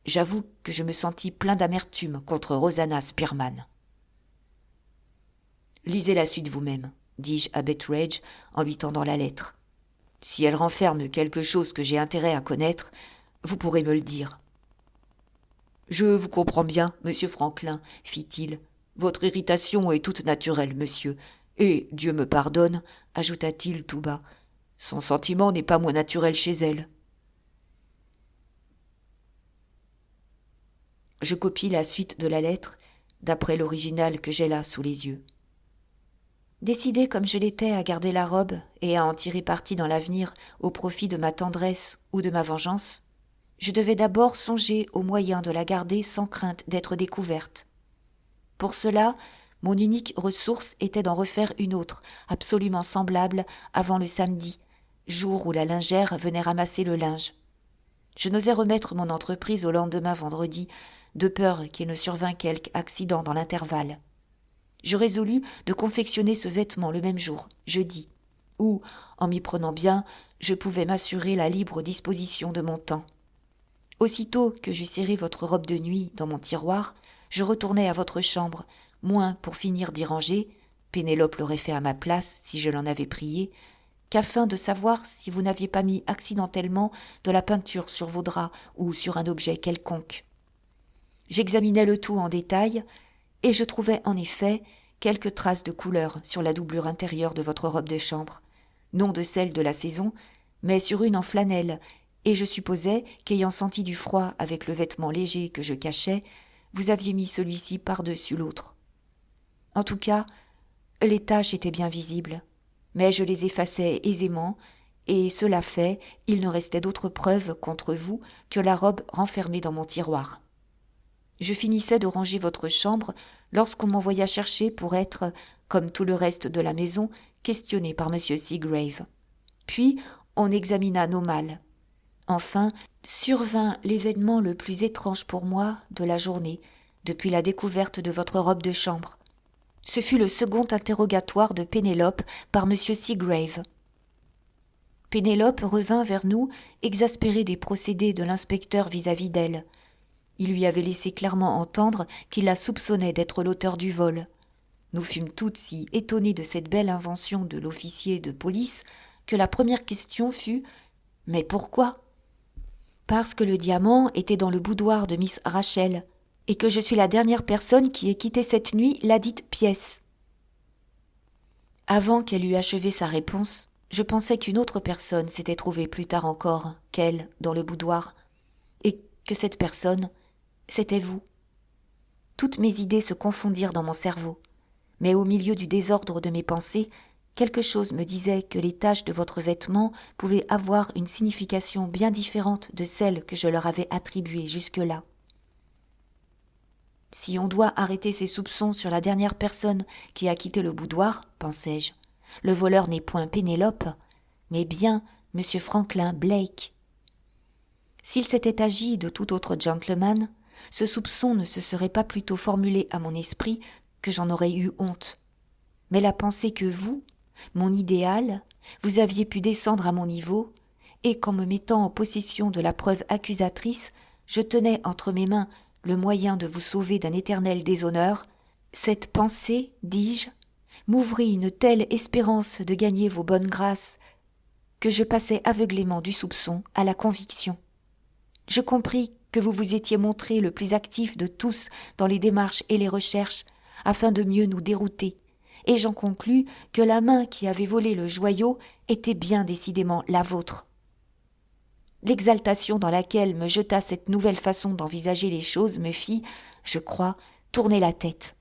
j'avoue que je me sentis plein d'amertume contre Rosanna Spearman. « Lisez la suite vous-même, » dis-je à Betteredge en lui tendant la lettre. « Si elle renferme quelque chose que j'ai intérêt à connaître, vous pourrez me le dire. »« Je vous comprends bien, monsieur Franklin, fit-il. Votre irritation est toute naturelle, monsieur, et, Dieu me pardonne, ajouta-t-il tout bas, son sentiment n'est pas moins naturel chez elle. Je copie la suite de la lettre, d'après l'original que j'ai là sous les yeux. Décidée comme je l'étais à garder la robe et à en tirer parti dans l'avenir au profit de ma tendresse ou de ma vengeance, je devais d'abord songer aux moyens de la garder sans crainte d'être découverte. Pour cela, mon unique ressource était d'en refaire une autre, absolument semblable, avant le samedi, jour où la lingère venait ramasser le linge. Je n'osais remettre mon entreprise au lendemain vendredi, de peur qu'il ne survînt quelque accident dans l'intervalle. Je résolus de confectionner ce vêtement le même jour, jeudi, où, en m'y prenant bien, je pouvais m'assurer la libre disposition de mon temps. Aussitôt que j'eus serré votre robe de nuit dans mon tiroir, je retournai à votre chambre, moins pour finir d'y ranger, Pénélope l'aurait fait à ma place si je l'en avais priée, qu'afin de savoir si vous n'aviez pas mis accidentellement de la peinture sur vos draps ou sur un objet quelconque. J'examinai le tout en détail, et je trouvai en effet quelques traces de couleur sur la doublure intérieure de votre robe de chambre, non de celle de la saison, mais sur une en flanelle, et je supposais qu'ayant senti du froid avec le vêtement léger que je cachais, vous aviez mis celui-ci par-dessus l'autre. En tout cas, les taches étaient bien visibles, mais je les effaçai aisément, et cela fait, il ne restait d'autre preuve contre vous que la robe renfermée dans mon tiroir. Je finissais de ranger votre chambre lorsqu'on m'envoya chercher pour être, comme tout le reste de la maison, questionné par M. Seagrave. Puis on examina nos malles. Enfin, survint l'événement le plus étrange pour moi de la journée, depuis la découverte de votre robe de chambre. Ce fut le second interrogatoire de Pénélope par M. Seagrave. Pénélope revint vers nous, exaspérée des procédés de l'inspecteur vis-à-vis d'elle. Il lui avait laissé clairement entendre qu'il la soupçonnait d'être l'auteur du vol. Nous fûmes toutes si étonnées de cette belle invention de l'officier de police que la première question fut « Mais pourquoi ?» Parce que le diamant était dans le boudoir de Miss Rachel et que je suis la dernière personne qui ait quitté cette nuit ladite pièce. Avant qu'elle eût achevé sa réponse, je pensais qu'une autre personne s'était trouvée plus tard encore qu'elle dans le boudoir et que cette personne, c'était vous. Toutes mes idées se confondirent dans mon cerveau, mais au milieu du désordre de mes pensées, quelque chose me disait que les taches de votre vêtement pouvaient avoir une signification bien différente de celle que je leur avais attribuée jusque-là. Si on doit arrêter ses soupçons sur la dernière personne qui a quitté le boudoir, pensai-je, le voleur n'est point Pénélope, mais bien M. Franklin Blake. S'il s'était agi de tout autre gentleman, ce soupçon ne se serait pas plutôt formulé à mon esprit que j'en aurais eu honte. Mais la pensée que vous, mon idéal, vous aviez pu descendre à mon niveau, et qu'en me mettant en possession de la preuve accusatrice, je tenais entre mes mains le moyen de vous sauver d'un éternel déshonneur, cette pensée, dis-je, m'ouvrit une telle espérance de gagner vos bonnes grâces que je passai aveuglément du soupçon à la conviction. Je compris que vous vous étiez montré le plus actif de tous dans les démarches et les recherches, afin de mieux nous dérouter, et j'en conclus que la main qui avait volé le joyau était bien décidément la vôtre. L'exaltation dans laquelle me jeta cette nouvelle façon d'envisager les choses me fit, je crois, tourner la tête.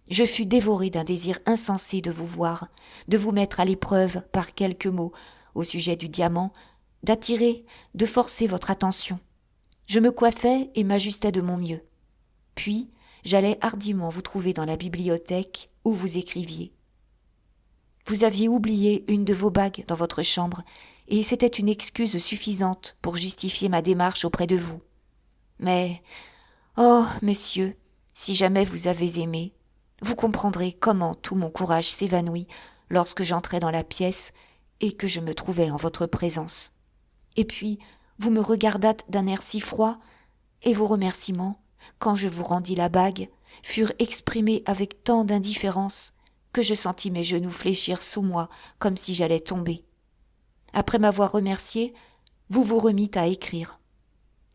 Je fus dévoré d'un désir insensé de vous voir, de vous mettre à l'épreuve par quelques mots au sujet du diamant, d'attirer, de forcer votre attention. Je me coiffai et m'ajustai de mon mieux. Puis, j'allai hardiment vous trouver dans la bibliothèque où vous écriviez. Vous aviez oublié une de vos bagues dans votre chambre, et c'était une excuse suffisante pour justifier ma démarche auprès de vous. Mais, oh, monsieur, si jamais vous avez aimé, vous comprendrez comment tout mon courage s'évanouit lorsque j'entrai dans la pièce et que je me trouvai en votre présence. Et puis, vous me regardâtes d'un air si froid, et vos remerciements, quand je vous rendis la bague, furent exprimés avec tant d'indifférence que je sentis mes genoux fléchir sous moi comme si j'allais tomber. Après m'avoir remercié, vous vous remîtes à écrire.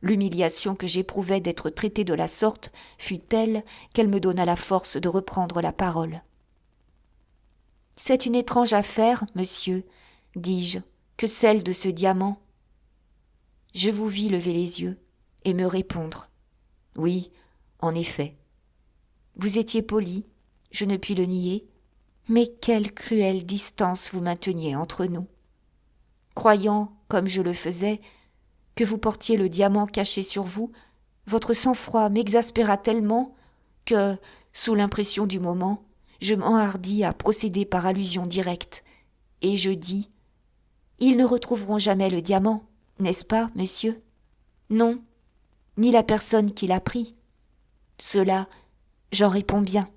L'humiliation que j'éprouvais d'être traité de la sorte fut telle qu'elle me donna la force de reprendre la parole. « C'est une étrange affaire, monsieur, dis-je, que celle de ce diamant. » Je vous vis lever les yeux et me répondre. « Oui, en effet. Vous étiez poli, je ne puis le nier, Mais quelle cruelle distance vous mainteniez entre nous. Croyant, comme je le faisais, que vous portiez le diamant caché sur vous, votre sang-froid m'exaspéra tellement que, sous l'impression du moment, je m'enhardis à procéder par allusion directe, et je dis « Ils ne retrouveront jamais le diamant, n'est-ce pas, monsieur ? Non, ni la personne qui l'a pris. Cela, j'en réponds bien. »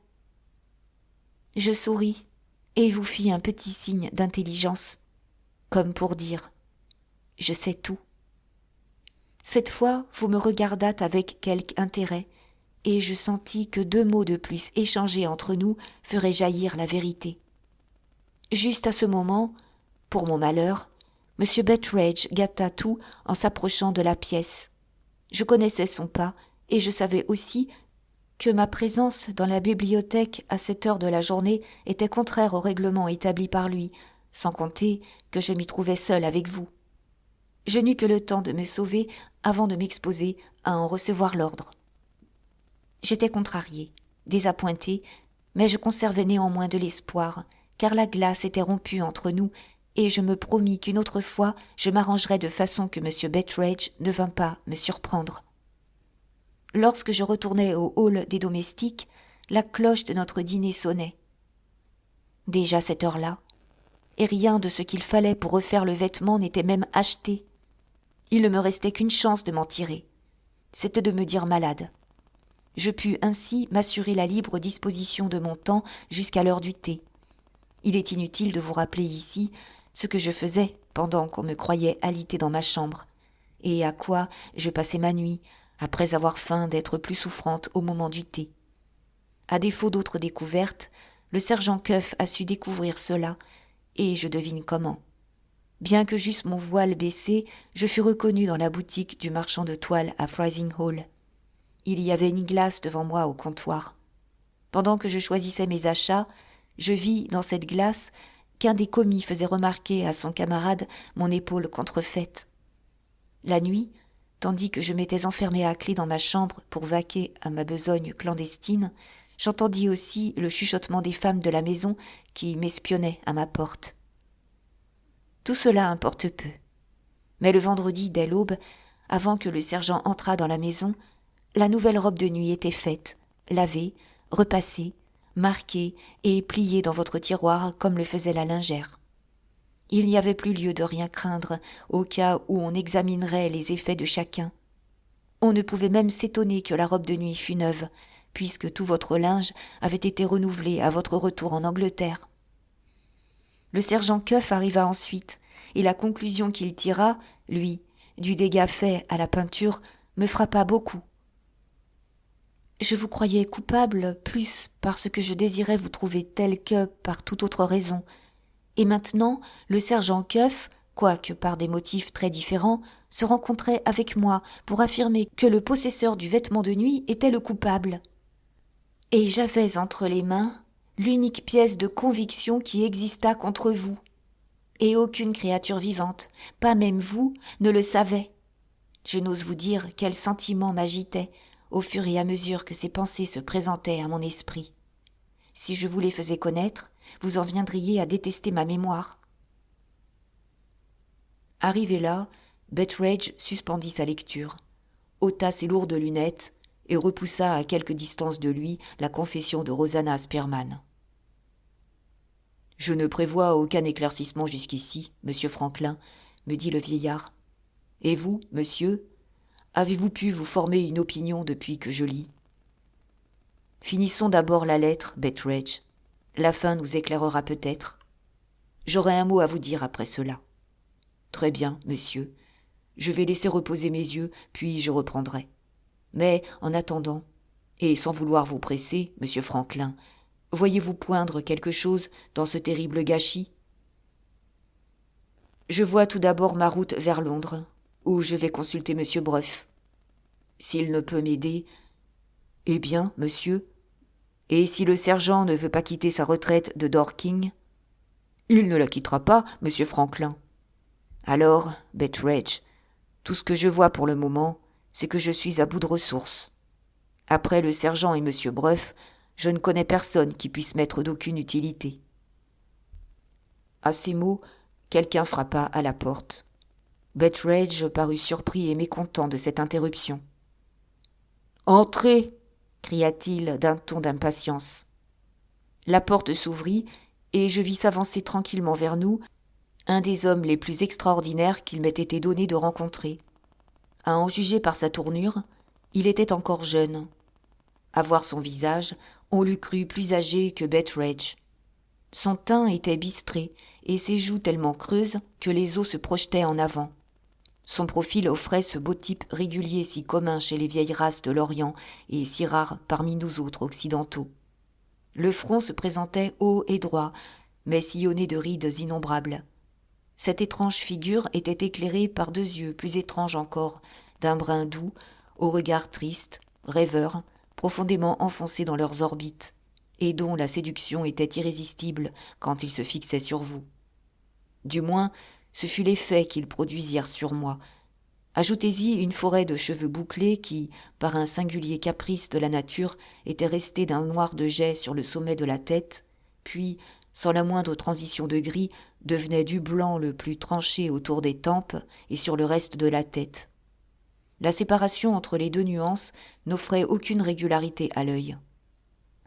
Je souris et vous fis un petit signe d'intelligence, comme pour dire « Je sais tout ». Cette fois, vous me regardâtes avec quelque intérêt, et je sentis que 2 mots de plus échangés entre nous feraient jaillir la vérité. Juste à ce moment, pour mon malheur, M. Betteredge gâta tout en s'approchant de la pièce. Je connaissais son pas, et je savais aussi que ma présence dans la bibliothèque à cette heure de la journée était contraire au règlement établi par lui, sans compter que je m'y trouvais seule avec vous. Je n'eus que le temps de me sauver avant de m'exposer à en recevoir l'ordre. J'étais contrariée, désappointée, mais je conservais néanmoins de l'espoir, car la glace était rompue entre nous, et je me promis qu'une autre fois je m'arrangerais de façon que M. Betteredge ne vînt pas me surprendre. Lorsque je retournai au hall des domestiques, la cloche de notre dîner sonnait. Déjà cette heure-là, et rien de ce qu'il fallait pour refaire le vêtement n'était même acheté. Il ne me restait qu'une chance de m'en tirer. C'était de me dire malade. Je pus ainsi m'assurer la libre disposition de mon temps jusqu'à l'heure du thé. Il est inutile de vous rappeler ici ce que je faisais pendant qu'on me croyait alitée dans ma chambre, et à quoi je passais ma nuit, après avoir feint d'être plus souffrante au moment du thé. À défaut d'autres découvertes, le sergent Cuff a su découvrir cela, et je devine comment. Bien que j'eusse mon voile baissé, je fus reconnue dans la boutique du marchand de toile à Freising Hall. Il y avait une glace devant moi au comptoir. Pendant que je choisissais mes achats, je vis dans cette glace qu'un des commis faisait remarquer à son camarade mon épaule contrefaite. La nuit, tandis que je m'étais enfermée à clé dans ma chambre pour vaquer à ma besogne clandestine, j'entendis aussi le chuchotement des femmes de la maison qui m'espionnaient à ma porte. Tout cela importe peu. Mais le vendredi, dès l'aube, avant que le sergent entrât dans la maison, la nouvelle robe de nuit était faite, lavée, repassée, marquée et pliée dans votre tiroir comme le faisait la lingère. Il n'y avait plus lieu de rien craindre au cas où on examinerait les effets de chacun. On ne pouvait même s'étonner que la robe de nuit fût neuve, puisque tout votre linge avait été renouvelé à votre retour en Angleterre. Le sergent Cuff arriva ensuite, et la conclusion qu'il tira, lui, du dégât fait à la peinture, me frappa beaucoup. Je vous croyais coupable plus parce que je désirais vous trouver tel que par toute autre raison. Et maintenant, le sergent Cuff, quoique par des motifs très différents, se rencontrait avec moi pour affirmer que le possesseur du vêtement de nuit était le coupable. Et j'avais entre les mains l'unique pièce de conviction qui existât contre vous. Et aucune créature vivante, pas même vous, ne le savait. Je n'ose vous dire quel sentiment m'agitait au fur et à mesure que ces pensées se présentaient à mon esprit. Si je vous les faisais connaître, vous en viendriez à détester ma mémoire. Arrivé là, Betteredge suspendit sa lecture, ôta ses lourdes lunettes et repoussa à quelque distance de lui la confession de Rosanna Spearman. « Je ne prévois aucun éclaircissement jusqu'ici, monsieur Franklin, me dit le vieillard. Et vous, monsieur, avez-vous pu vous former une opinion depuis que je lis ? Finissons d'abord la lettre, Betteredge. La fin nous éclairera peut-être. J'aurai un mot à vous dire après cela. Très bien, monsieur. Je vais laisser reposer mes yeux, puis je reprendrai. Mais, en attendant, et sans vouloir vous presser, monsieur Franklin, voyez-vous poindre quelque chose dans ce terrible gâchis ? Je vois tout d'abord ma route vers Londres, où je vais consulter monsieur Brough. S'il ne peut m'aider, eh bien, monsieur, et si le sergent ne veut pas quitter sa retraite de Dorking, il ne la quittera pas, monsieur Franklin. Alors, Betteredge, tout ce que je vois pour le moment, c'est que je suis à bout de ressources. Après le sergent et monsieur Brough, je ne connais personne qui puisse m'être d'aucune utilité. À ces mots, quelqu'un frappa à la porte. Betteredge parut surpris et mécontent de cette interruption. « Entrez !» cria-t-il d'un ton d'impatience. La porte s'ouvrit et je vis s'avancer tranquillement vers nous un des hommes les plus extraordinaires qu'il m'ait été donné de rencontrer. À en juger par sa tournure, il était encore jeune. À voir son visage, on l'eût cru plus âgé que Betteredge. Son teint était bistré et ses joues tellement creuses que les os se projetaient en avant. Son profil offrait ce beau type régulier si commun chez les vieilles races de l'Orient et si rare parmi nous autres occidentaux. Le front se présentait haut et droit, mais sillonné de rides innombrables. Cette étrange figure était éclairée par deux yeux plus étranges encore, d'un brun doux, au regard triste, rêveur, profondément enfoncés dans leurs orbites, et dont la séduction était irrésistible quand ils se fixaient sur vous. Du moins, ce fut l'effet qu'ils produisirent sur moi. Ajoutez-y une forêt de cheveux bouclés qui, par un singulier caprice de la nature, était restée d'un noir de jais sur le sommet de la tête, puis, sans la moindre transition de gris, devenait du blanc le plus tranché autour des tempes et sur le reste de la tête. La séparation entre les deux nuances n'offrait aucune régularité à l'œil.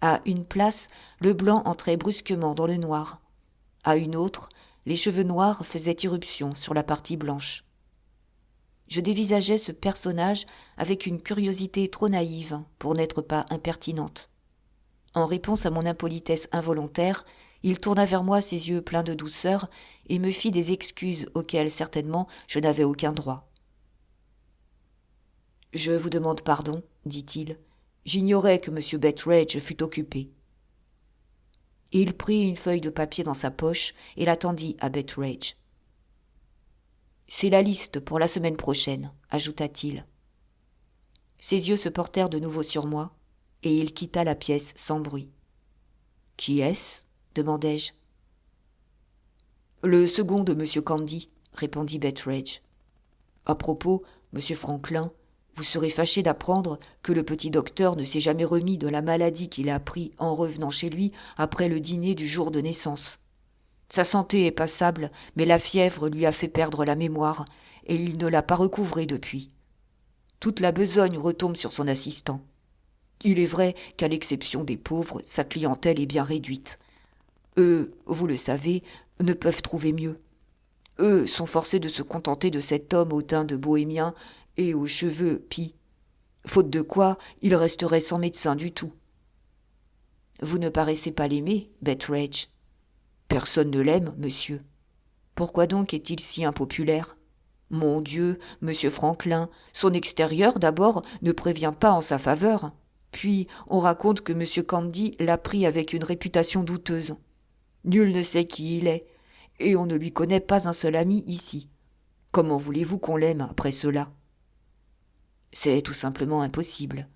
À une place, le blanc entrait brusquement dans le noir. À une autre, les cheveux noirs faisaient irruption sur la partie blanche. Je dévisageais ce personnage avec une curiosité trop naïve pour n'être pas impertinente. En réponse à mon impolitesse involontaire, il tourna vers moi ses yeux pleins de douceur et me fit des excuses auxquelles certainement je n'avais aucun droit. « Je vous demande pardon, dit-il. J'ignorais que M. Betteredge fût occupé. » Il prit une feuille de papier dans sa poche et la tendit à Betteredge. « C'est la liste pour la semaine prochaine, » ajouta-t-il. Ses yeux se portèrent de nouveau sur moi, et il quitta la pièce sans bruit. « Qui est-ce » demandai-je. « Le second de M. Candy, » répondit Betteredge. « À propos, M. Franklin, vous serez fâché d'apprendre que le petit docteur ne s'est jamais remis de la maladie qu'il a pris en revenant chez lui après le dîner du jour de naissance. Sa santé est passable, mais la fièvre lui a fait perdre la mémoire, et il ne l'a pas recouvrée depuis. Toute la besogne retombe sur son assistant. Il est vrai qu'à l'exception des pauvres, sa clientèle est bien réduite. Eux, vous le savez, ne peuvent trouver mieux. Eux sont forcés de se contenter de cet homme au teint de bohémien et aux cheveux pis, faute de quoi il resterait sans médecin du tout. Vous ne paraissez pas l'aimer, Betteredge. Personne ne l'aime, monsieur. Pourquoi donc est-il si impopulaire ? Mon Dieu, monsieur Franklin, son extérieur d'abord ne prévient pas en sa faveur. Puis on raconte que monsieur Candy l'a pris avec une réputation douteuse. Nul ne sait qui il est, et on ne lui connaît pas un seul ami ici. Comment voulez-vous qu'on l'aime après cela ? C'est tout simplement impossible.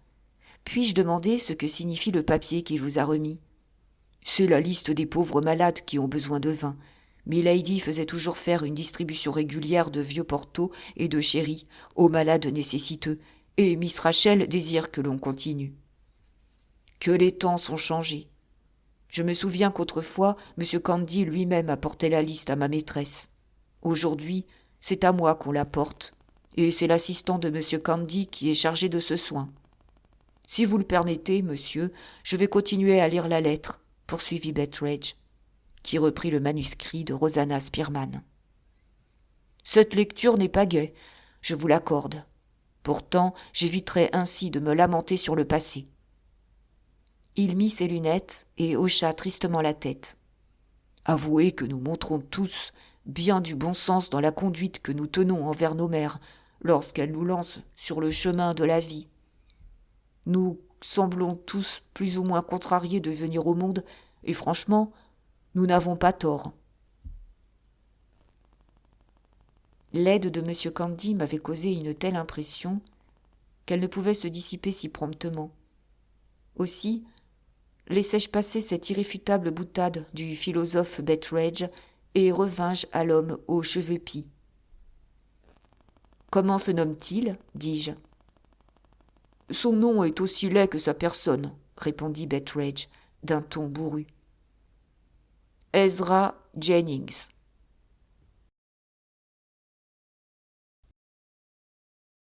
Puis-je demander ce que signifie le papier qu'il vous a remis ? C'est la liste des pauvres malades qui ont besoin de vin. Milady faisait toujours faire une distribution régulière de vieux Porto et de sherry aux malades nécessiteux, et Miss Rachel désire que l'on continue. Que les temps sont changés. Je me souviens qu'autrefois, M. Candy lui-même apportait la liste à ma maîtresse. Aujourd'hui, c'est à moi qu'on la porte, et c'est l'assistant de M. Candy qui est chargé de ce soin. Si vous le permettez, monsieur, je vais continuer à lire la lettre, poursuivit Betteredge, qui reprit le manuscrit de Rosanna Spearman. Cette lecture n'est pas gaie, je vous l'accorde. Pourtant, j'éviterai ainsi de me lamenter sur le passé. Il mit ses lunettes et hocha tristement la tête. Avouez que nous montrons tous bien du bon sens dans la conduite que nous tenons envers nos mères lorsqu'elles nous lancent sur le chemin de la vie. Nous semblons tous plus ou moins contrariés de venir au monde, et franchement, nous n'avons pas tort. L'aide de M. Candy m'avait causé une telle impression qu'elle ne pouvait se dissiper si promptement. Aussi, laissai-je passer cette irréfutable boutade du philosophe Betteredge et revins-je à l'homme aux cheveux pis. « Comment se nomme-t-il » dis-je. « Son nom est aussi laid que sa personne » répondit Betteredge d'un ton bourru. Ezra Jennings.